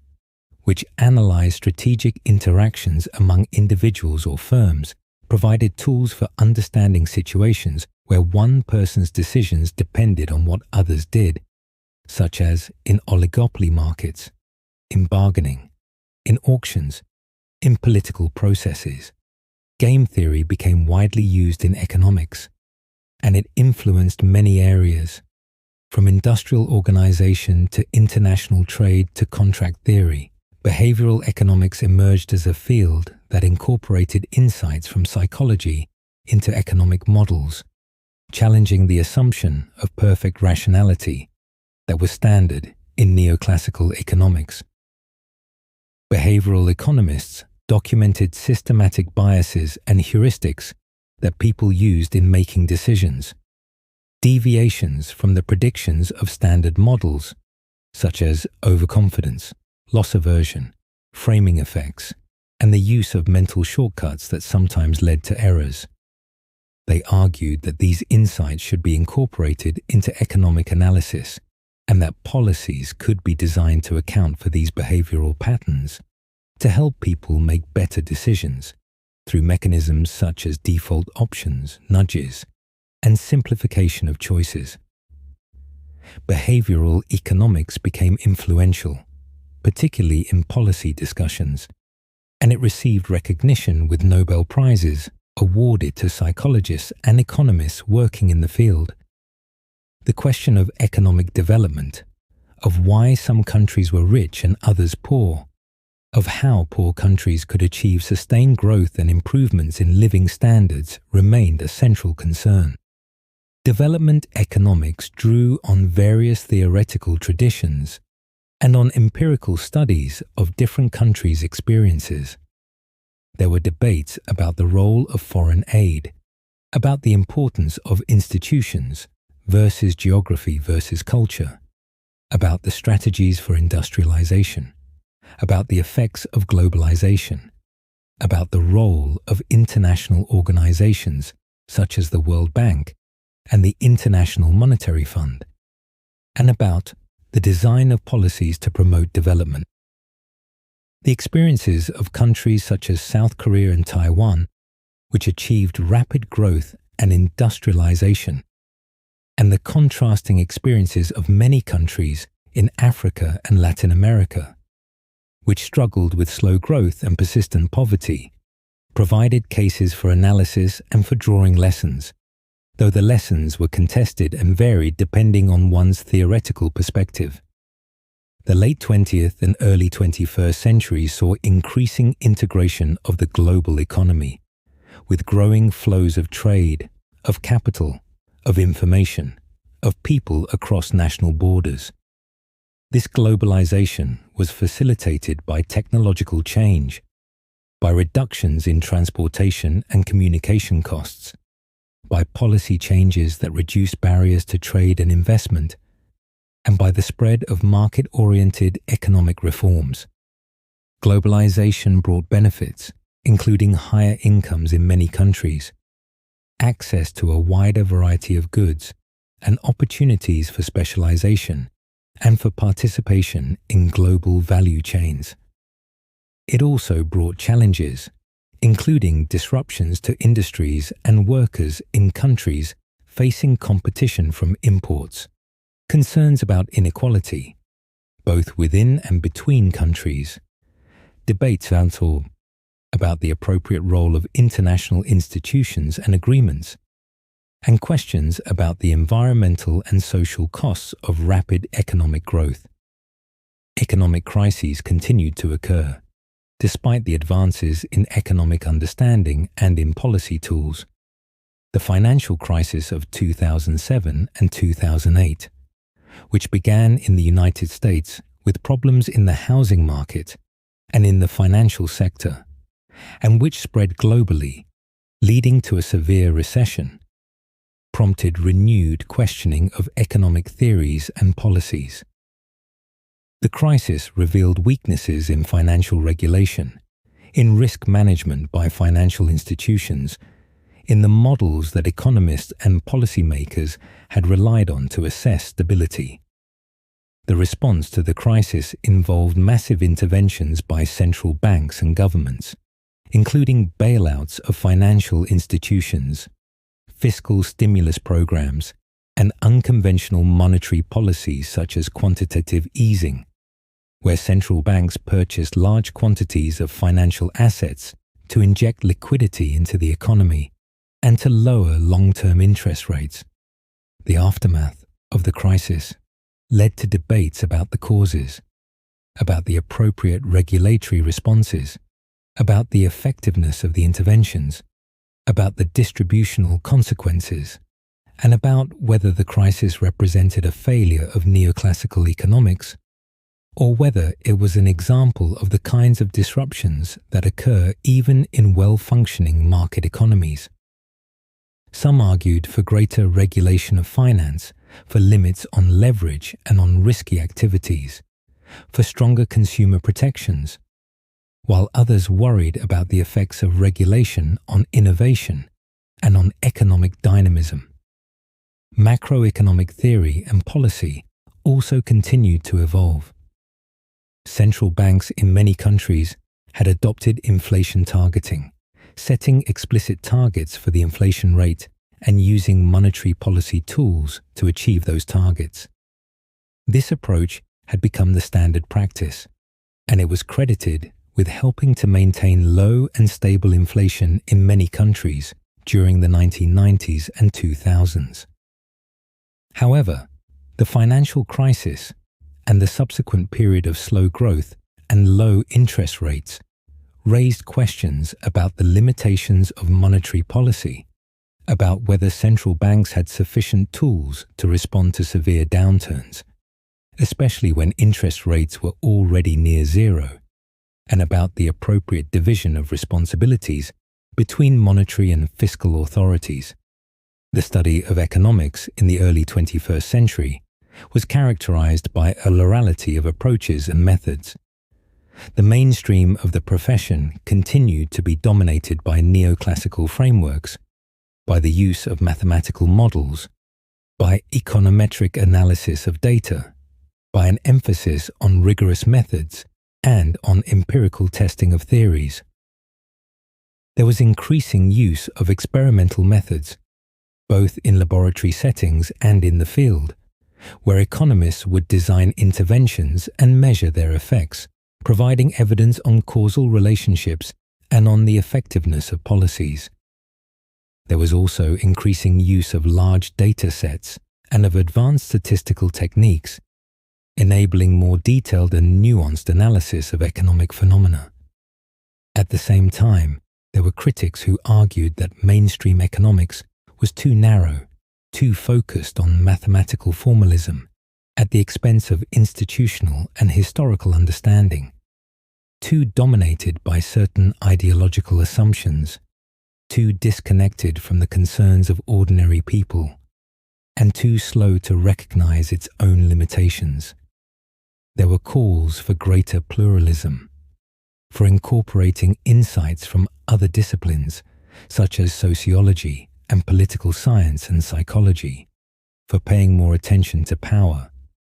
which analyzed strategic interactions among individuals or firms, provided tools for understanding situations where one person's decisions depended on what others did, such as in oligopoly markets, in bargaining, in auctions, in political processes. Game theory became widely used in economics, and it influenced many areas, from industrial organization to international trade to contract theory. Behavioral economics emerged as a field that incorporated insights from psychology into economic models, challenging the assumption of perfect rationality that was standard in neoclassical economics. Behavioral economists documented systematic biases and heuristics that people used in making decisions, deviations from the predictions of standard models, such as overconfidence, loss aversion, framing effects, and the use of mental shortcuts that sometimes led to errors. They argued that these insights should be incorporated into economic analysis and that policies could be designed to account for these behavioral patterns to help people make better decisions through mechanisms such as default options, nudges, and simplification of choices. Behavioral economics became influential, particularly in policy discussions, and it received recognition with Nobel Prizes awarded to psychologists and economists working in the field. The question of economic development, of why some countries were rich and others poor, of how poor countries could achieve sustained growth and improvements in living standards remained a central concern. Development economics drew on various theoretical traditions and on empirical studies of different countries' experiences. There were debates about the role of foreign aid, about the importance of institutions versus geography versus culture, about the strategies for industrialization, about the effects of globalization, about the role of international organizations such as the World Bank and the International Monetary Fund, and about the design of policies to promote development. The experiences of countries such as South Korea and Taiwan, which achieved rapid growth and industrialization, and the contrasting experiences of many countries in Africa and Latin America, which struggled with slow growth and persistent poverty, provided cases for analysis and for drawing lessons, though the lessons were contested and varied depending on one's theoretical perspective. The late 20th and early 21st centuries saw increasing integration of the global economy, with growing flows of trade, of capital, of information, of people across national borders. This globalization was facilitated by technological change, by reductions in transportation and communication costs, by policy changes that reduced barriers to trade and investment, and by the spread of market-oriented economic reforms. Globalization brought benefits, including higher incomes in many countries, access to a wider variety of goods, and opportunities for specialization and for participation in global value chains. It also brought challenges, including disruptions to industries and workers in countries facing competition from imports, concerns about inequality, both within and between countries, debates about the appropriate role of international institutions and agreements, and questions about the environmental and social costs of rapid economic growth. Economic crises continued to occur, despite the advances in economic understanding and in policy tools. The financial crisis of 2007 and 2008, which began in the United States with problems in the housing market and in the financial sector, and which spread globally, leading to a severe recession, prompted renewed questioning of economic theories and policies. The crisis revealed weaknesses in financial regulation, in risk management by financial institutions, in the models that economists and policymakers had relied on to assess stability. The response to the crisis involved massive interventions by central banks and governments, including bailouts of financial institutions, fiscal stimulus programs, and unconventional monetary policies such as quantitative easing, where central banks purchased large quantities of financial assets to inject liquidity into the economy and to lower long-term interest rates. The aftermath of the crisis led to debates about the causes, about the appropriate regulatory responses, about the effectiveness of the interventions, about the distributional consequences, and about whether the crisis represented a failure of neoclassical economics or whether it was an example of the kinds of disruptions that occur even in well-functioning market economies. Some argued for greater regulation of finance, for limits on leverage and on risky activities, for stronger consumer protections, while others worried about the effects of regulation on innovation and on economic dynamism. Macroeconomic theory and policy also continued to evolve. Central banks in many countries had adopted inflation targeting, setting explicit targets for the inflation rate and using monetary policy tools to achieve those targets. This approach had become the standard practice, and it was credited with helping to maintain low and stable inflation in many countries during the 1990s and 2000s. However, the financial crisis and the subsequent period of slow growth and low interest rates raised questions about the limitations of monetary policy, about whether central banks had sufficient tools to respond to severe downturns, especially when interest rates were already near zero, and about the appropriate division of responsibilities between monetary and fiscal authorities. The study of economics in the early 21st century was characterized by a plurality of approaches and methods. The mainstream of the profession continued to be dominated by neoclassical frameworks, by the use of mathematical models, by econometric analysis of data, by an emphasis on rigorous methods and on empirical testing of theories. There was increasing use of experimental methods, both in laboratory settings and in the field, where economists would design interventions and measure their effects, providing evidence on causal relationships and on the effectiveness of policies. There was also increasing use of large data sets and of advanced statistical techniques, enabling more detailed and nuanced analysis of economic phenomena. At the same time, there were critics who argued that mainstream economics was too narrow, too focused on mathematical formalism, at the expense of institutional and historical understanding, too dominated by certain ideological assumptions, too disconnected from the concerns of ordinary people, and too slow to recognize its own limitations. There were calls for greater pluralism, for incorporating insights from other disciplines, such as sociology and political science and psychology, for paying more attention to power,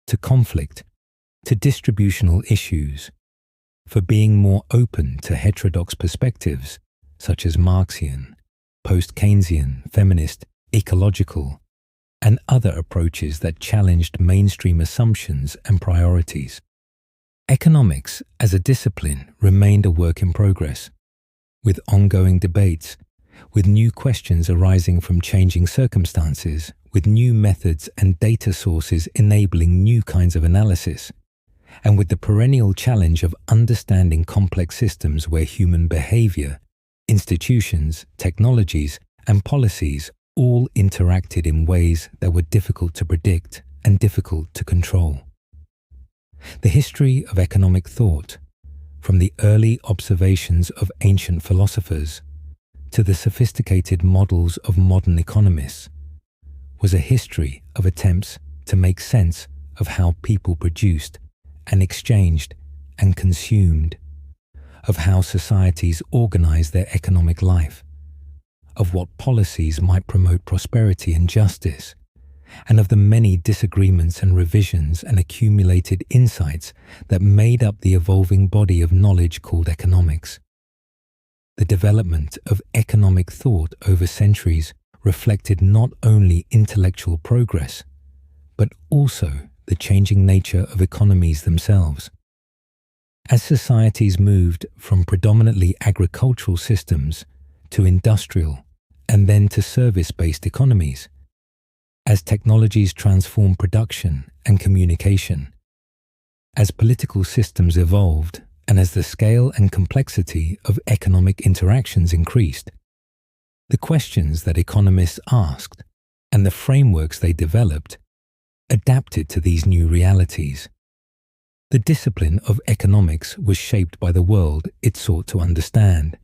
to conflict, to distributional issues, for being more open to heterodox perspectives, such as Marxian, post-Keynesian, feminist, ecological, and other approaches that challenged mainstream assumptions and priorities. Economics as a discipline remained a work in progress, with ongoing debates, with new questions arising from changing circumstances, with new methods and data sources enabling new kinds of analysis, and with the perennial challenge of understanding complex systems where human behavior, institutions, technologies, and policies all interacted in ways that were difficult to predict and difficult to control. The history of economic thought, from the early observations of ancient philosophers to the sophisticated models of modern economists, was a history of attempts to make sense of how people produced and exchanged and consumed, of how societies organized their economic life, of what policies might promote prosperity and justice, and of the many disagreements and revisions and accumulated insights that made up the evolving body of knowledge called economics. The development of economic thought over centuries reflected not only intellectual progress, but also the changing nature of economies themselves. As societies moved from predominantly agricultural systems to industrial and then to service-based economies, as technologies transformed production and communication, as political systems evolved, and as the scale and complexity of economic interactions increased, the questions that economists asked and the frameworks they developed adapted to these new realities. The discipline of economics was shaped by the world it sought to understand,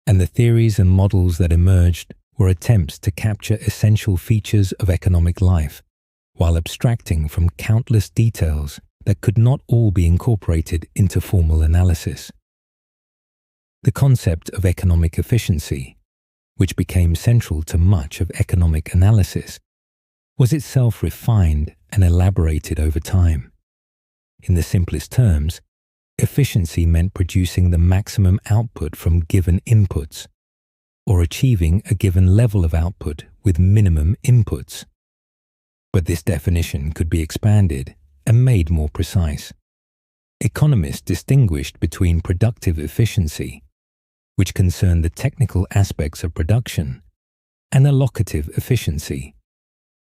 and the theories and models that emerged were attempts to capture essential features of economic life, while abstracting from countless details that could not all be incorporated into formal analysis. The concept of economic efficiency, which became central to much of economic analysis, was itself refined and elaborated over time. In the simplest terms, efficiency meant producing the maximum output from given inputs, or achieving a given level of output with minimum inputs. But this definition could be expanded and made more precise. Economists distinguished between productive efficiency, which concerned the technical aspects of production, and allocative efficiency,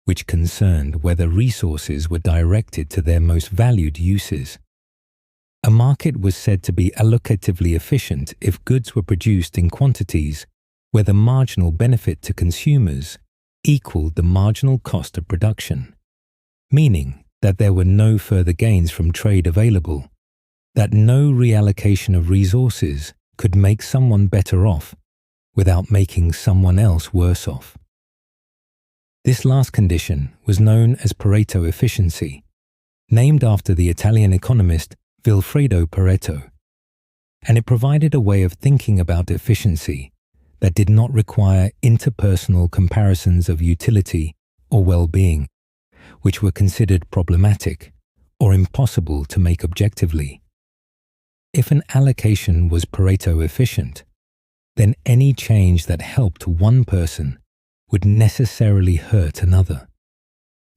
which concerned whether resources were directed to their most valued uses. A market was said to be allocatively efficient if goods were produced in quantities where the marginal benefit to consumers equaled the marginal cost of production, meaning that there were no further gains from trade available, that no reallocation of resources could make someone better off without making someone else worse off. This last condition was known as Pareto efficiency, named after the Italian economist Vilfredo Pareto, and it provided a way of thinking about efficiency that did not require interpersonal comparisons of utility or well-being, which were considered problematic or impossible to make objectively. If an allocation was Pareto efficient, then any change that helped one person would necessarily hurt another.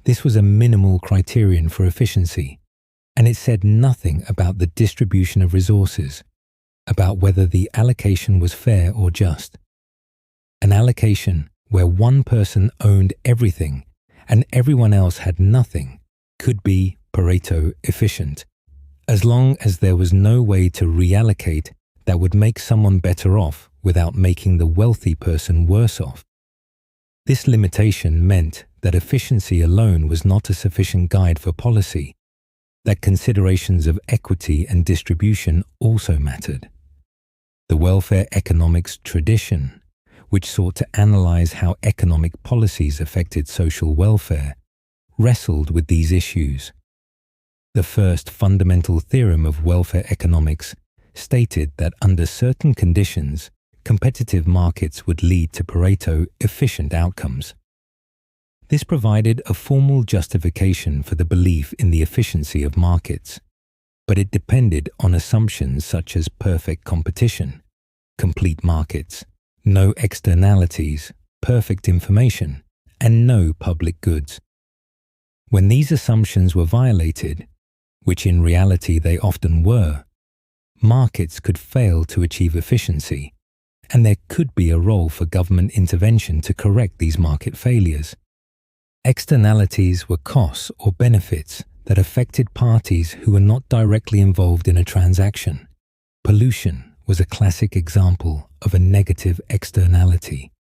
This was a minimal criterion for efficiency, and it said nothing about the distribution of resources, about whether the allocation was fair or just. An allocation where one person owned everything and everyone else had nothing could be Pareto efficient, as long as there was no way to reallocate that would make someone better off without making the wealthy person worse off. This limitation meant that efficiency alone was not a sufficient guide for policy, that considerations of equity and distribution also mattered. The welfare economics tradition, which sought to analyze how economic policies affected social welfare, wrestled with these issues. The first fundamental theorem of welfare economics stated that under certain conditions, competitive markets would lead to Pareto-efficient outcomes. This provided a formal justification for the belief in the efficiency of markets, but it depended on assumptions such as perfect competition, complete markets, no externalities, perfect information, and no public goods. When these assumptions were violated, which in reality they often were, markets could fail to achieve efficiency, and there could be a role for government intervention to correct these market failures. Externalities were costs or benefits that affected parties who were not directly involved in a transaction. Pollution was a classic example of a negative externality,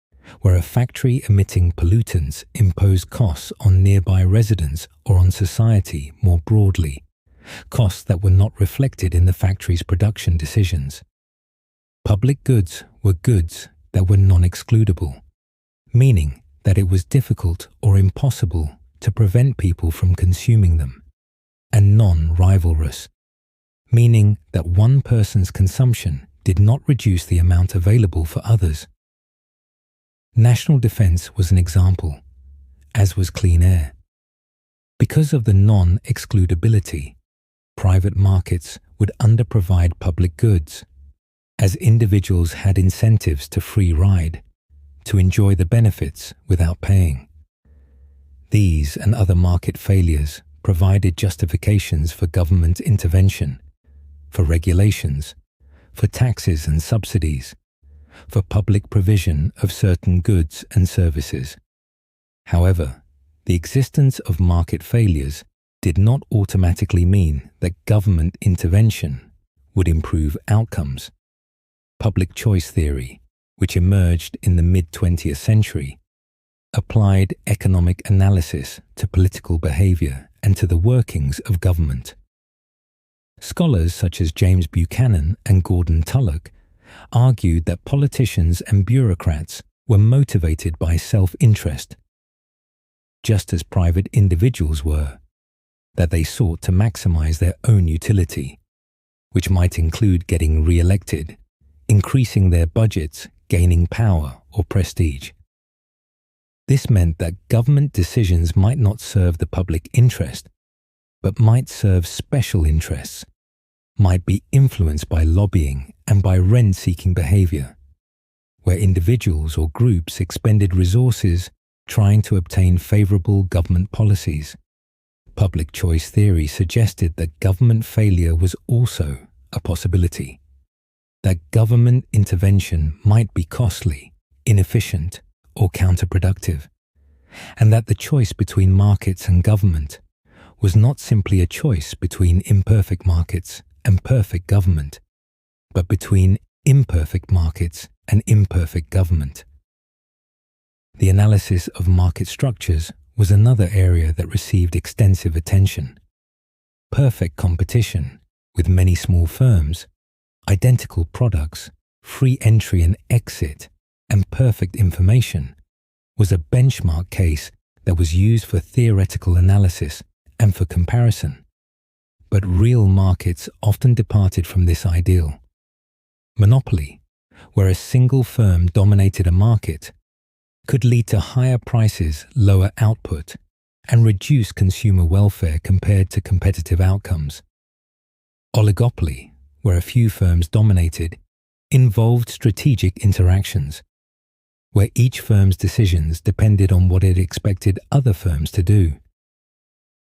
where a factory emitting pollutants imposed costs on nearby residents or on society more broadly, costs that were not reflected in the factory's production decisions. Public goods were goods that were non-excludable, meaning that it was difficult or impossible to prevent people from consuming them, and non-rivalrous, meaning that one person's consumption did not reduce the amount available for others. National defense was an example, as was clean air. Because of the non-excludability, private markets would underprovide public goods, as individuals had incentives to free ride, to enjoy the benefits without paying. These and other market failures provided justifications for government intervention, for regulations, for taxes and subsidies, for public provision of certain goods and services. However, the existence of market failures did not automatically mean that government intervention would improve outcomes. Public choice theory, which emerged in the mid-20th century, applied economic analysis to political behavior and to the workings of government. Scholars such as James Buchanan and Gordon Tullock argued that politicians and bureaucrats were motivated by self-interest, just as private individuals were, that they sought to maximize their own utility, which might include getting re-elected, increasing their budgets, gaining power or prestige. This meant that government decisions might not serve the public interest, but might serve special interests, might be influenced by lobbying and by rent-seeking behavior, where individuals or groups expended resources trying to obtain favorable government policies. Public choice theory suggested that government failure was also a possibility, that government intervention might be costly, inefficient, or counterproductive, and that the choice between markets and government was not simply a choice between imperfect markets and perfect government, but between imperfect markets and imperfect government. The analysis of market structures was another area that received extensive attention. Perfect competition, with many small firms, identical products, free entry and exit, and perfect information, was a benchmark case that was used for theoretical analysis and for comparison. But real markets often departed from this ideal. Monopoly, where a single firm dominated a market, could lead to higher prices, lower output, and reduce consumer welfare compared to competitive outcomes. Oligopoly, where a few firms dominated, involved strategic interactions, where each firm's decisions depended on what it expected other firms to do.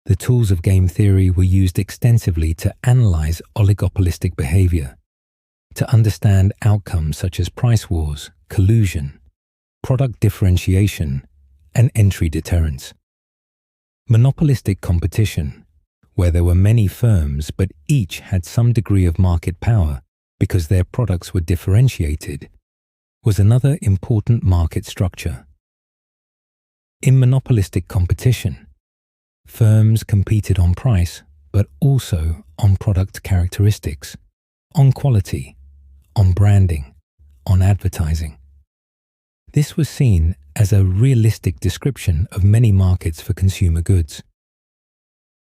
The tools of game theory were used extensively to analyze oligopolistic behavior, to understand outcomes such as price wars, collusion, product differentiation, and entry deterrence. Monopolistic competition, where there were many firms but each had some degree of market power because their products were differentiated, was another important market structure. In monopolistic competition, firms competed on price but also on product characteristics, on quality, on branding, on advertising. This was seen as a realistic description of many markets for consumer goods.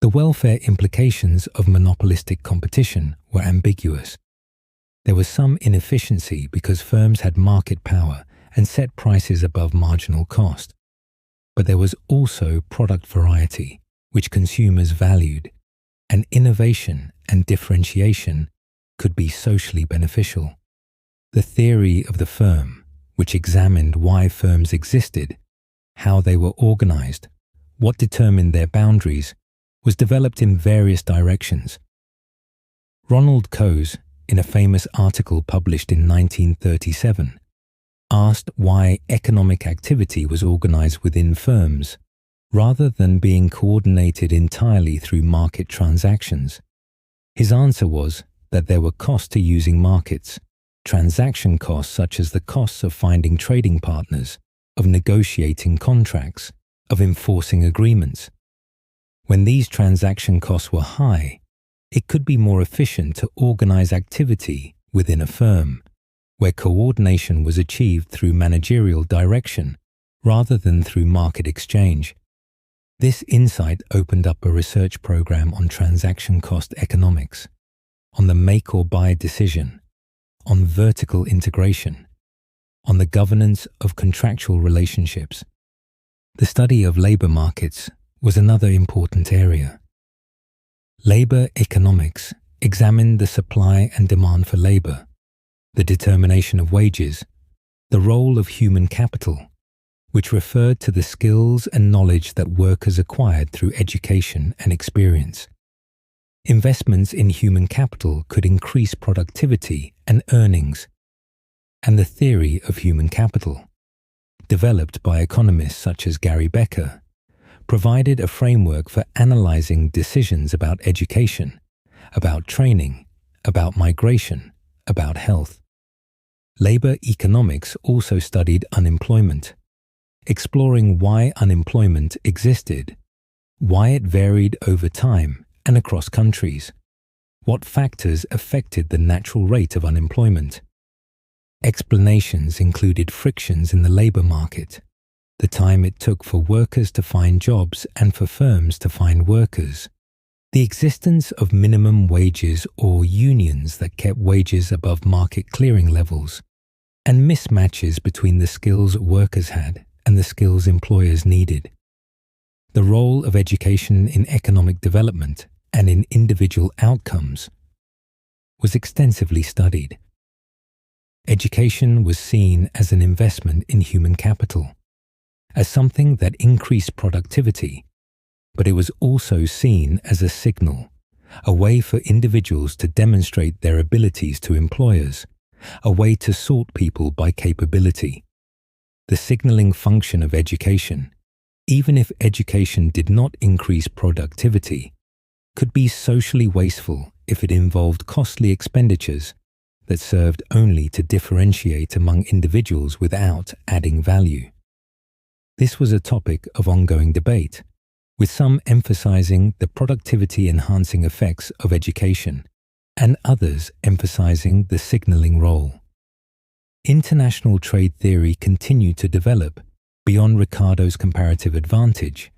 The welfare implications of monopolistic competition were ambiguous. There was some inefficiency because firms had market power and set prices above marginal cost. But there was also product variety, which consumers valued, and innovation and differentiation could be socially beneficial. The theory of the firm, which examined why firms existed, how they were organized, what determined their boundaries, was developed in various directions. Ronald Coase, in a famous article published in 1937, asked why economic activity was organized within firms, rather than being coordinated entirely through market transactions. His answer was that there were costs to using markets, transaction costs such as the costs of finding trading partners, of negotiating contracts, of enforcing agreements. When these transaction costs were high, it could be more efficient to organize activity within a firm, where coordination was achieved through managerial direction rather than through market exchange. This insight opened up a research program on transaction cost economics, on the make or buy decision, on vertical integration, on the governance of contractual relationships. The study of labor markets was another important area. Labor economics examined the supply and demand for labor, the determination of wages, the role of human capital, which referred to the skills and knowledge that workers acquired through education and experience. Investments in human capital could increase productivity and earnings, and the theory of human capital, developed by economists such as Gary Becker, provided a framework for analyzing decisions about education, about training, about migration, about health. Labor economics also studied unemployment, exploring why unemployment existed, why it varied over time and across countries, what factors affected the natural rate of unemployment. Explanations included frictions in the labor market, the time it took for workers to find jobs and for firms to find workers, the existence of minimum wages or unions that kept wages above market clearing levels, and mismatches between the skills workers had and the skills employers needed. The role of education in economic development and in individual outcomes was extensively studied. Education was seen as an investment in human capital, as something that increased productivity, but it was also seen as a signal, a way for individuals to demonstrate their abilities to employers, a way to sort people by capability. The signaling function of education, even if education did not increase productivity, could be socially wasteful if it involved costly expenditures that served only to differentiate among individuals without adding value. This was a topic of ongoing debate, with some emphasizing the productivity-enhancing effects of education and others emphasizing the signaling role. International trade theory continued to develop beyond Ricardo's comparative advantage.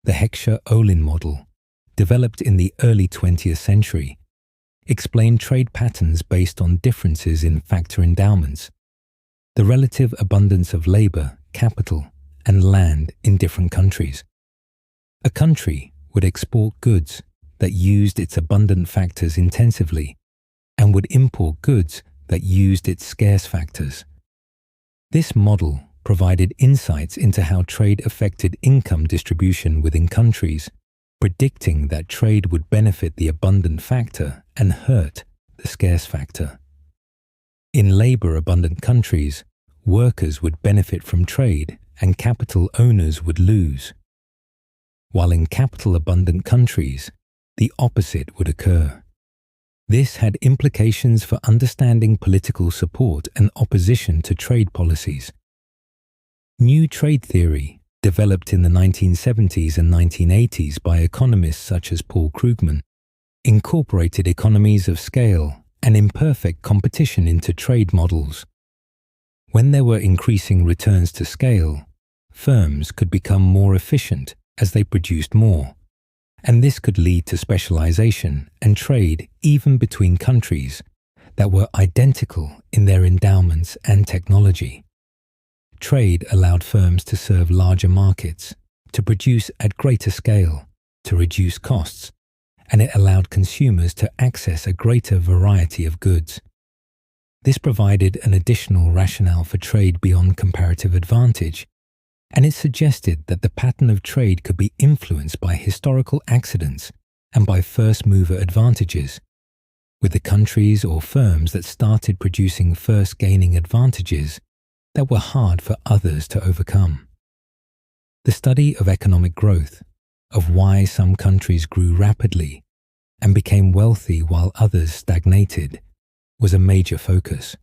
The Heckscher-Ohlin model, developed in the early 20th century, explained trade patterns based on differences in factor endowments, the relative abundance of labor, capital, and land in different countries. A country would export goods that used its abundant factors intensively and would import goods that used its scarce factors. This model provided insights into how trade affected income distribution within countries, predicting that trade would benefit the abundant factor and hurt the scarce factor. In labor-abundant countries, workers would benefit from trade and capital owners would lose, while in capital-abundant countries, the opposite would occur. This had implications for understanding political support and opposition to trade policies. New trade theory, developed in the 1970s and 1980s by economists such as Paul Krugman, incorporated economies of scale and imperfect competition into trade models. When there were increasing returns to scale, firms could become more efficient as they produced more, and this could lead to specialization and trade even between countries that were identical in their endowments and technology. Trade allowed firms to serve larger markets, to produce at greater scale, to reduce costs, and it allowed consumers to access a greater variety of goods. This provided an additional rationale for trade beyond comparative advantage, and it suggested that the pattern of trade could be influenced by historical accidents and by first-mover advantages, with the countries or firms that started producing first gaining advantages that were hard for others to overcome. The study of economic growth, of why some countries grew rapidly and became wealthy while others stagnated, was a major focus.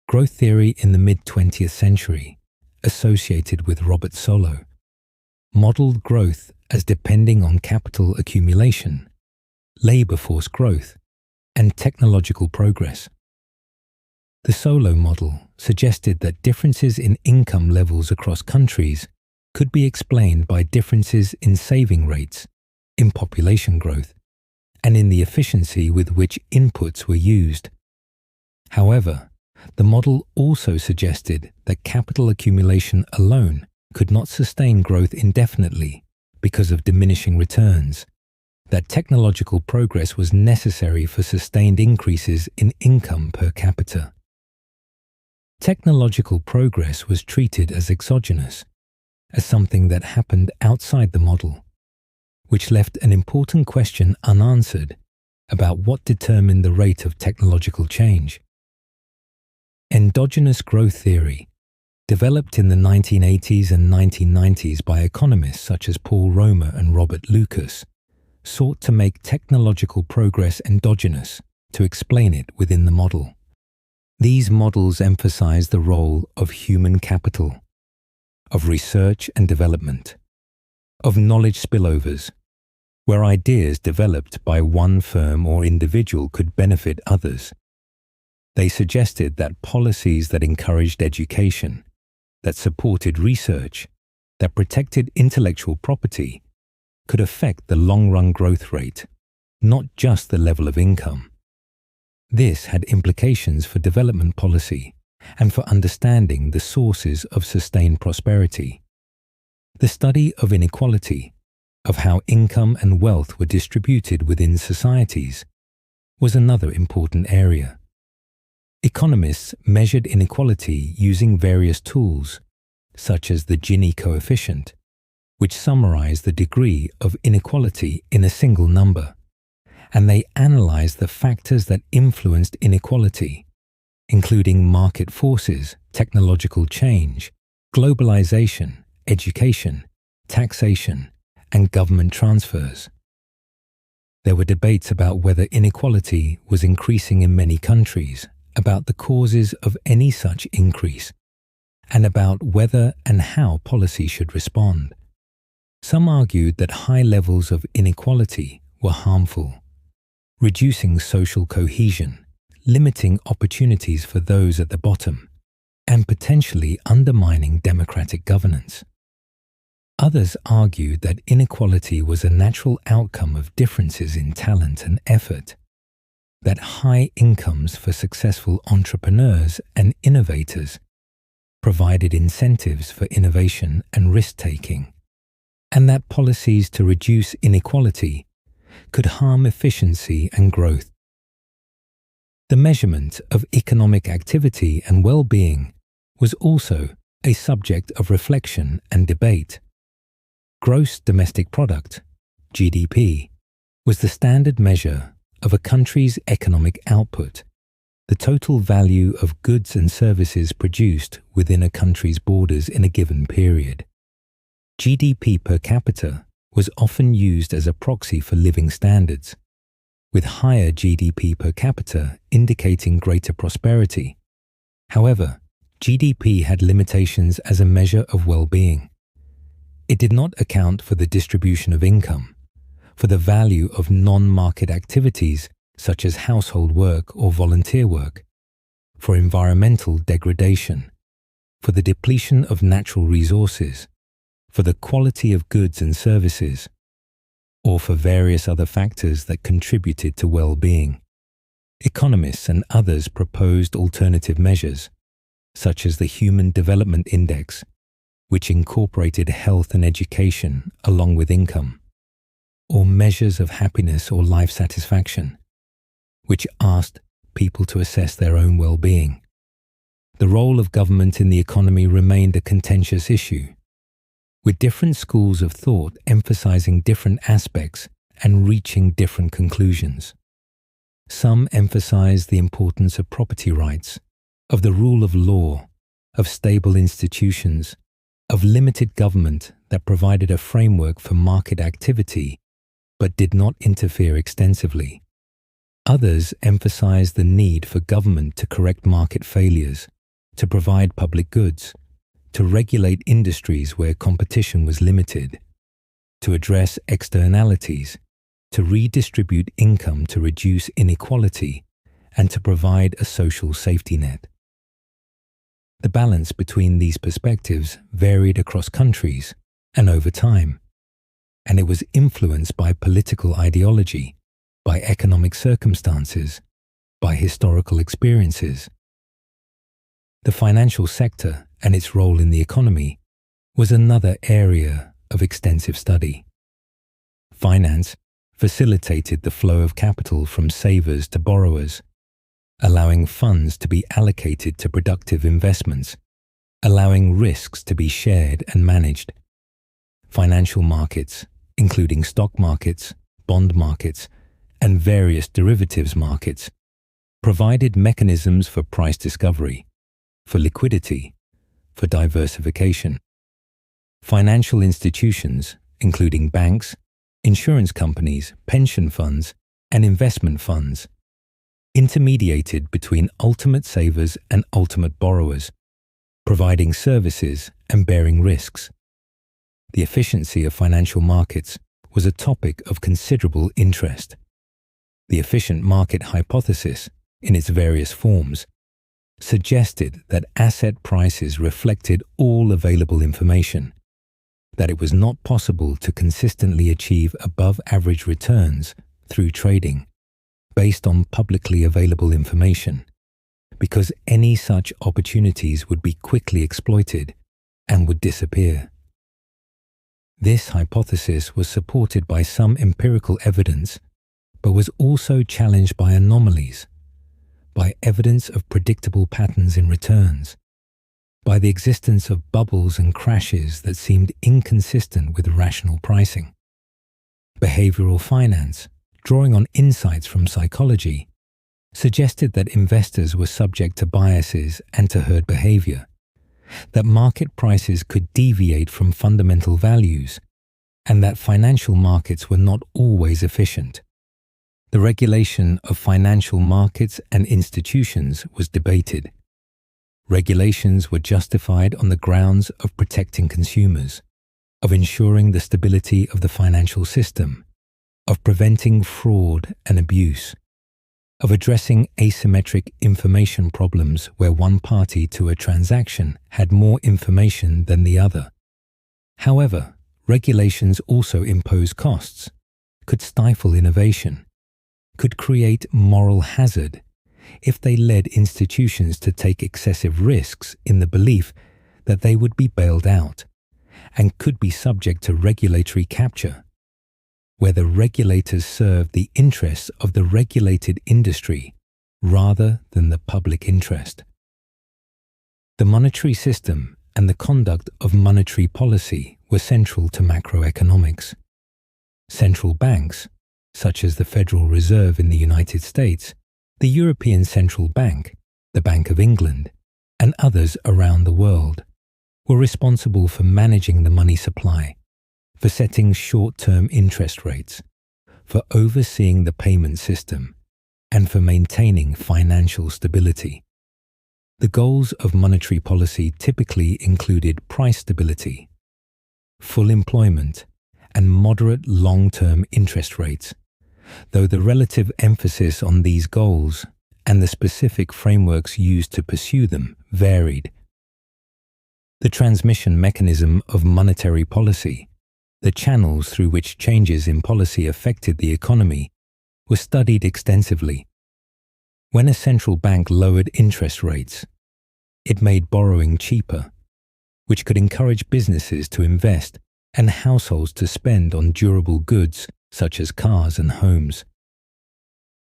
Growth theory in the mid-20th century, associated with Robert Solow, modeled growth as depending on capital accumulation labour force growth, and technological progress. The Solow model suggested that differences in income levels across countries could be explained by differences in saving rates, in population growth, and in the efficiency with which inputs were used. However, the model also suggested that capital accumulation alone could not sustain growth indefinitely because of diminishing returns, that technological progress was necessary for sustained increases in income per capita. Technological progress was treated as exogenous, as something that happened outside the model, which left an important question unanswered about what determined the rate of technological change. Endogenous growth theory, developed in the 1980s and 1990s by economists such as Paul Romer and Robert Lucas, sought to make technological progress endogenous to explain it within the model. These models emphasize the role of human capital, of research and development, of knowledge spillovers, where ideas developed by one firm or individual could benefit others. They suggested that policies that encouraged education, that supported research, that protected intellectual property, could affect the long-run growth rate, not just the level of income. This had implications for development policy and for understanding the sources of sustained prosperity. The study of inequality, of how income and wealth were distributed within societies, was another important area. Economists measured inequality using various tools, such as the Gini coefficient, which summarized the degree of inequality in a single number, and they analyzed the factors that influenced inequality, including market forces, technological change, globalization, education, taxation, and government transfers. There were debates about whether inequality was increasing in many countries, about the causes of any such increase, and about whether and how policy should respond. Some argued that high levels of inequality were harmful, reducing social cohesion, limiting opportunities for those at the bottom, and potentially undermining democratic governance. Others argued that inequality was a natural outcome of differences in talent and effort, that high incomes for successful entrepreneurs and innovators provided incentives for innovation and risk-taking, and that policies to reduce inequality could harm efficiency and growth. The measurement of economic activity and well-being was also a subject of reflection and debate. Gross domestic product, GDP, was the standard measure of a country's economic output, the total value of goods and services produced within a country's borders in a given period. GDP per capita was often used as a proxy for living standards, with higher GDP per capita indicating greater prosperity. However, GDP had limitations as a measure of well-being. It did not account for the distribution of income, for the value of non-market activities such as household work or volunteer work, for environmental degradation, for the depletion of natural resources, for the quality of goods and services, or for various other factors that contributed to well-being. Economists and others proposed alternative measures, such as the Human Development Index, which incorporated health and education along with income, or measures of happiness or life satisfaction, which asked people to assess their own well-being. The role of government in the economy remained a contentious issue, with different schools of thought emphasizing different aspects and reaching different conclusions. Some emphasized the importance of property rights, of the rule of law, of stable institutions, of limited government that provided a framework for market activity but did not interfere extensively. Others emphasized the need for government to correct market failures, to provide public goods, to regulate industries where competition was limited, to address externalities, to redistribute income to reduce inequality and to provide a social safety net. The balance between these perspectives varied across countries and over time, and it was influenced by political ideology, by economic circumstances, by historical experiences. The financial sector and its role in the economy was another area of extensive study. Finance facilitated the flow of capital from savers to borrowers, allowing funds to be allocated to productive investments, allowing risks to be shared and managed. Financial markets, including stock markets, bond markets, and various derivatives markets, provided mechanisms for price discovery, for liquidity, for diversification. Financial institutions, including banks, insurance companies, pension funds, and investment funds, intermediated between ultimate savers and ultimate borrowers, providing services and bearing risks. The efficiency of financial markets was a topic of considerable interest. The efficient market hypothesis, in its various forms, suggested that asset prices reflected all available information, that it was not possible to consistently achieve above-average returns through trading based on publicly available information, because any such opportunities would be quickly exploited and would disappear. This hypothesis was supported by some empirical evidence, but was also challenged by anomalies, by evidence of predictable patterns in returns, by the existence of bubbles and crashes that seemed inconsistent with rational pricing. Behavioral finance, drawing on insights from psychology, suggested that investors were subject to biases and to herd behavior, that market prices could deviate from fundamental values, and that financial markets were not always efficient. The regulation of financial markets and institutions was debated. Regulations were justified on the grounds of protecting consumers, of ensuring the stability of the financial system, of preventing fraud and abuse, of addressing asymmetric information problems where one party to a transaction had more information than the other. However, regulations also impose costs, could stifle innovation, could create moral hazard if they led institutions to take excessive risks in the belief that they would be bailed out, and could be subject to regulatory capture, where the regulators served the interests of the regulated industry rather than the public interest. The monetary system and the conduct of monetary policy were central to macroeconomics. Central banks, such as the Federal Reserve in the United States, the European Central Bank, the Bank of England, and others around the world, were responsible for managing the money supply, for setting short-term interest rates, for overseeing the payment system, and for maintaining financial stability. The goals of monetary policy typically included price stability, full employment, and moderate long-term interest rates, though the relative emphasis on these goals and the specific frameworks used to pursue them varied. The transmission mechanism of monetary policy, the channels through which changes in policy affected the economy, were studied extensively. When a central bank lowered interest rates, it made borrowing cheaper, which could encourage businesses to invest and households to spend on durable goods such as cars and homes.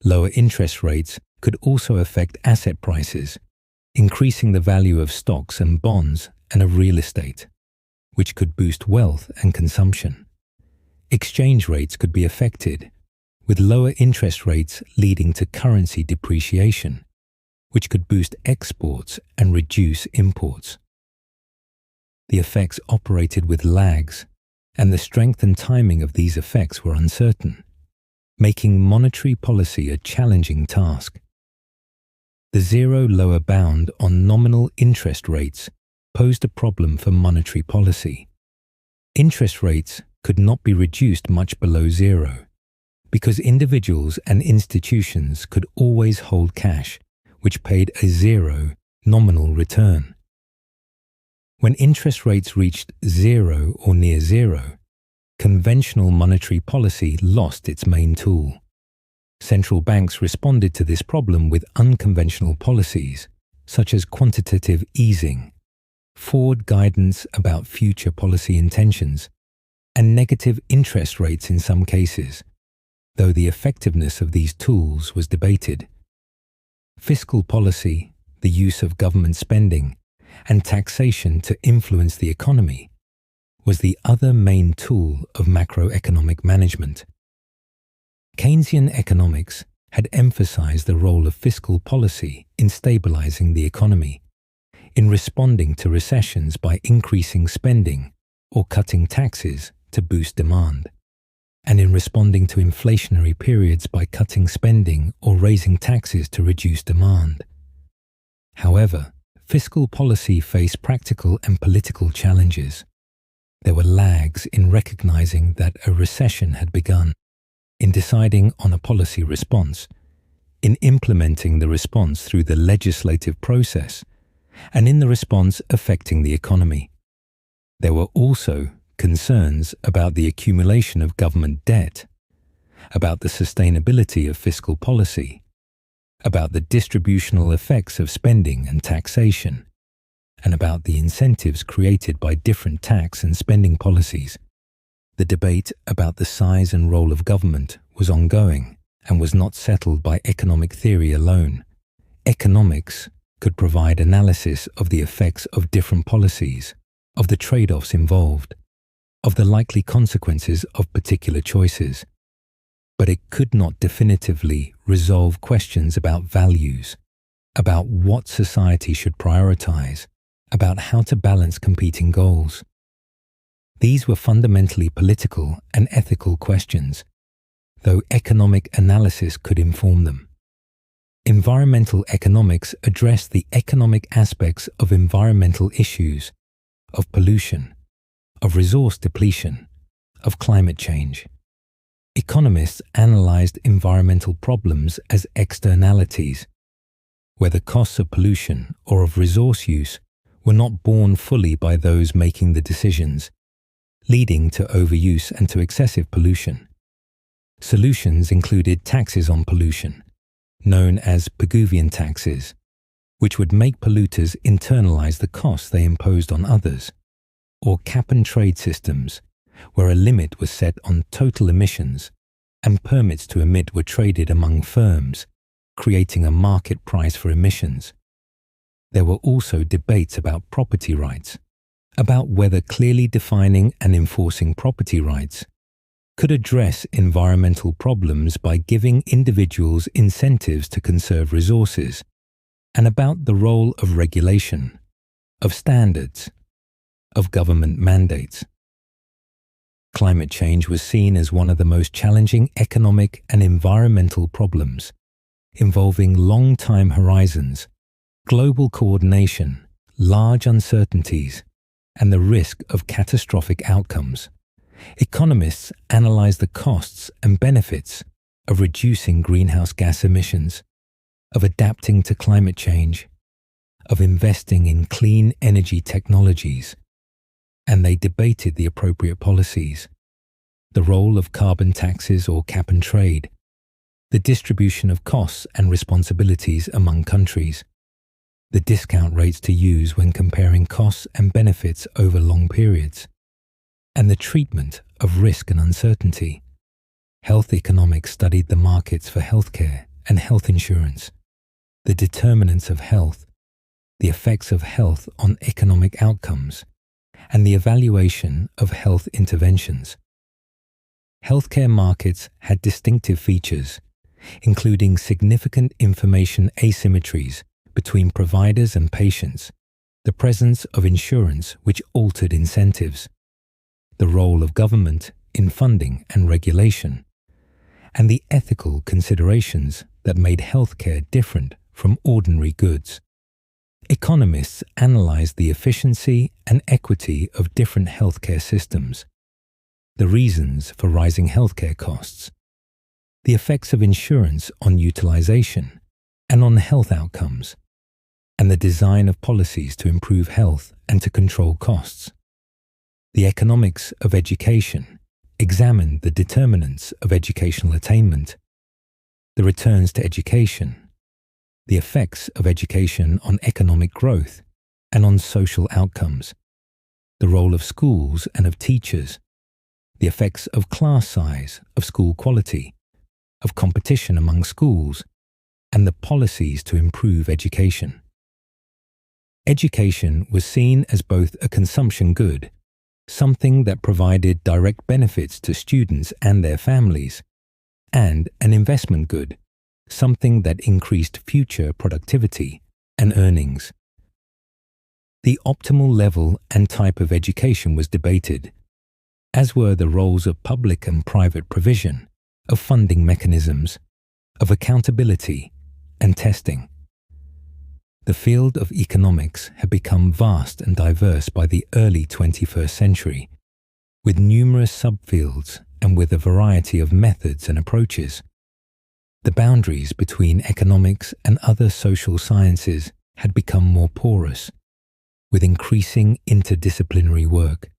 Lower interest rates could also affect asset prices, increasing the value of stocks and bonds and of real estate, which could boost wealth and consumption. Exchange rates could be affected, with lower interest rates leading to currency depreciation, which could boost exports and reduce imports. The effects operated with lags, and the strength and timing of these effects were uncertain, making monetary policy a challenging task. The zero lower bound on nominal interest rates posed a problem for monetary policy. Interest rates could not be reduced much below zero, because individuals and institutions could always hold cash, which paid a zero nominal return. When interest rates reached zero or near zero, conventional monetary policy lost its main tool. Central banks responded to this problem with unconventional policies, such as quantitative easing, forward guidance about future policy intentions, and negative interest rates in some cases, though the effectiveness of these tools was debated. Fiscal policy, the use of government spending, and taxation to influence the economy was the other main tool of macroeconomic management. Keynesian economics had emphasized the role of fiscal policy in stabilizing the economy, in responding to recessions by increasing spending or cutting taxes to boost demand, and in responding to inflationary periods by cutting spending or raising taxes to reduce demand. However, fiscal policy faced practical and political challenges. There were lags in recognizing that a recession had begun, in deciding on a policy response, in implementing the response through the legislative process, and in the response affecting the economy. There were also concerns about the accumulation of government debt, about the sustainability of fiscal policy, about the distributional effects of spending and taxation, and about the incentives created by different tax and spending policies. The debate about the size and role of government was ongoing and was not settled by economic theory alone. Economics could provide analysis of the effects of different policies, of the trade-offs involved, of the likely consequences of particular choices. But it could not definitively resolve questions about values, about what society should prioritize, about how to balance competing goals. These were fundamentally political and ethical questions, though economic analysis could inform them. Environmental economics addressed the economic aspects of environmental issues, of pollution, of resource depletion, of climate change. Economists analyzed environmental problems as externalities, where the costs of pollution or of resource use were not borne fully by those making the decisions, leading to overuse and to excessive pollution. Solutions included taxes on pollution, known as Pigouvian taxes, which would make polluters internalize the costs they imposed on others, or cap-and-trade systems, where a limit was set on total emissions and permits to emit were traded among firms, creating a market price for emissions. There were also debates about property rights, about whether clearly defining and enforcing property rights could address environmental problems by giving individuals incentives to conserve resources, and about the role of regulation, of standards, of government mandates. Climate change was seen as one of the most challenging economic and environmental problems, involving long time horizons, global coordination, large uncertainties, and the risk of catastrophic outcomes. Economists analyze the costs and benefits of reducing greenhouse gas emissions, of adapting to climate change, of investing in clean energy technologies, and they debated the appropriate policies, the role of carbon taxes or cap and trade, the distribution of costs and responsibilities among countries, the discount rates to use when comparing costs and benefits over long periods, and the treatment of risk and uncertainty. Health economics studied the markets for healthcare and health insurance, the determinants of health, the effects of health on economic outcomes, and the evaluation of health interventions. Healthcare markets had distinctive features, including significant information asymmetries between providers and patients, the presence of insurance which altered incentives, the role of government in funding and regulation, and the ethical considerations that made healthcare different from ordinary goods. Economists analyzed the efficiency and equity of different healthcare systems, the reasons for rising healthcare costs, the effects of insurance on utilization and on health outcomes, and the design of policies to improve health and to control costs. The economics of education examined the determinants of educational attainment, the returns to education, the effects of education on economic growth and on social outcomes, the role of schools and of teachers, the effects of class size, of school quality, of competition among schools, and the policies to improve education. Education was seen as both a consumption good, something that provided direct benefits to students and their families, and an investment good, something that increased future productivity and earnings. The optimal level and type of education was debated, as were the roles of public and private provision, of funding mechanisms, of accountability and testing. The field of economics had become vast and diverse by the early 21st century, with numerous subfields and with a variety of methods and approaches. The boundaries between economics and other social sciences had become more porous, with increasing interdisciplinary work,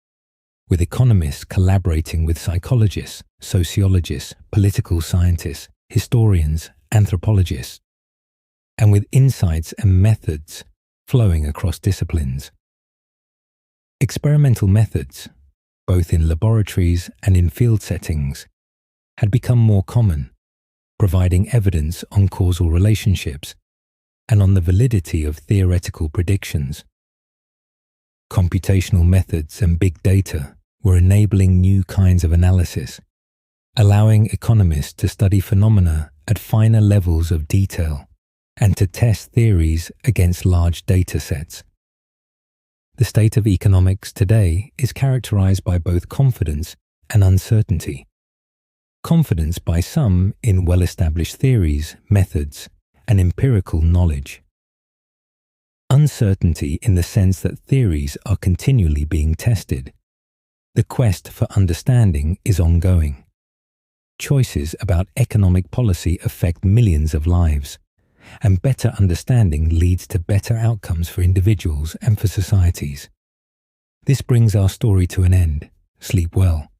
with economists collaborating with psychologists, sociologists, political scientists, historians, anthropologists, and with insights and methods flowing across disciplines. Experimental methods, both in laboratories and in field settings, had become more common, providing evidence on causal relationships and on the validity of theoretical predictions. Computational methods and big data were enabling new kinds of analysis, allowing economists to study phenomena at finer levels of detail and to test theories against large data sets. The state of economics today is characterized by both confidence and uncertainty. Confidence by some in well-established theories, methods, and empirical knowledge. Uncertainty in the sense that theories are continually being tested. The quest for understanding is ongoing. Choices about economic policy affect millions of lives, and better understanding leads to better outcomes for individuals and for societies. This brings our story to an end. Sleep well.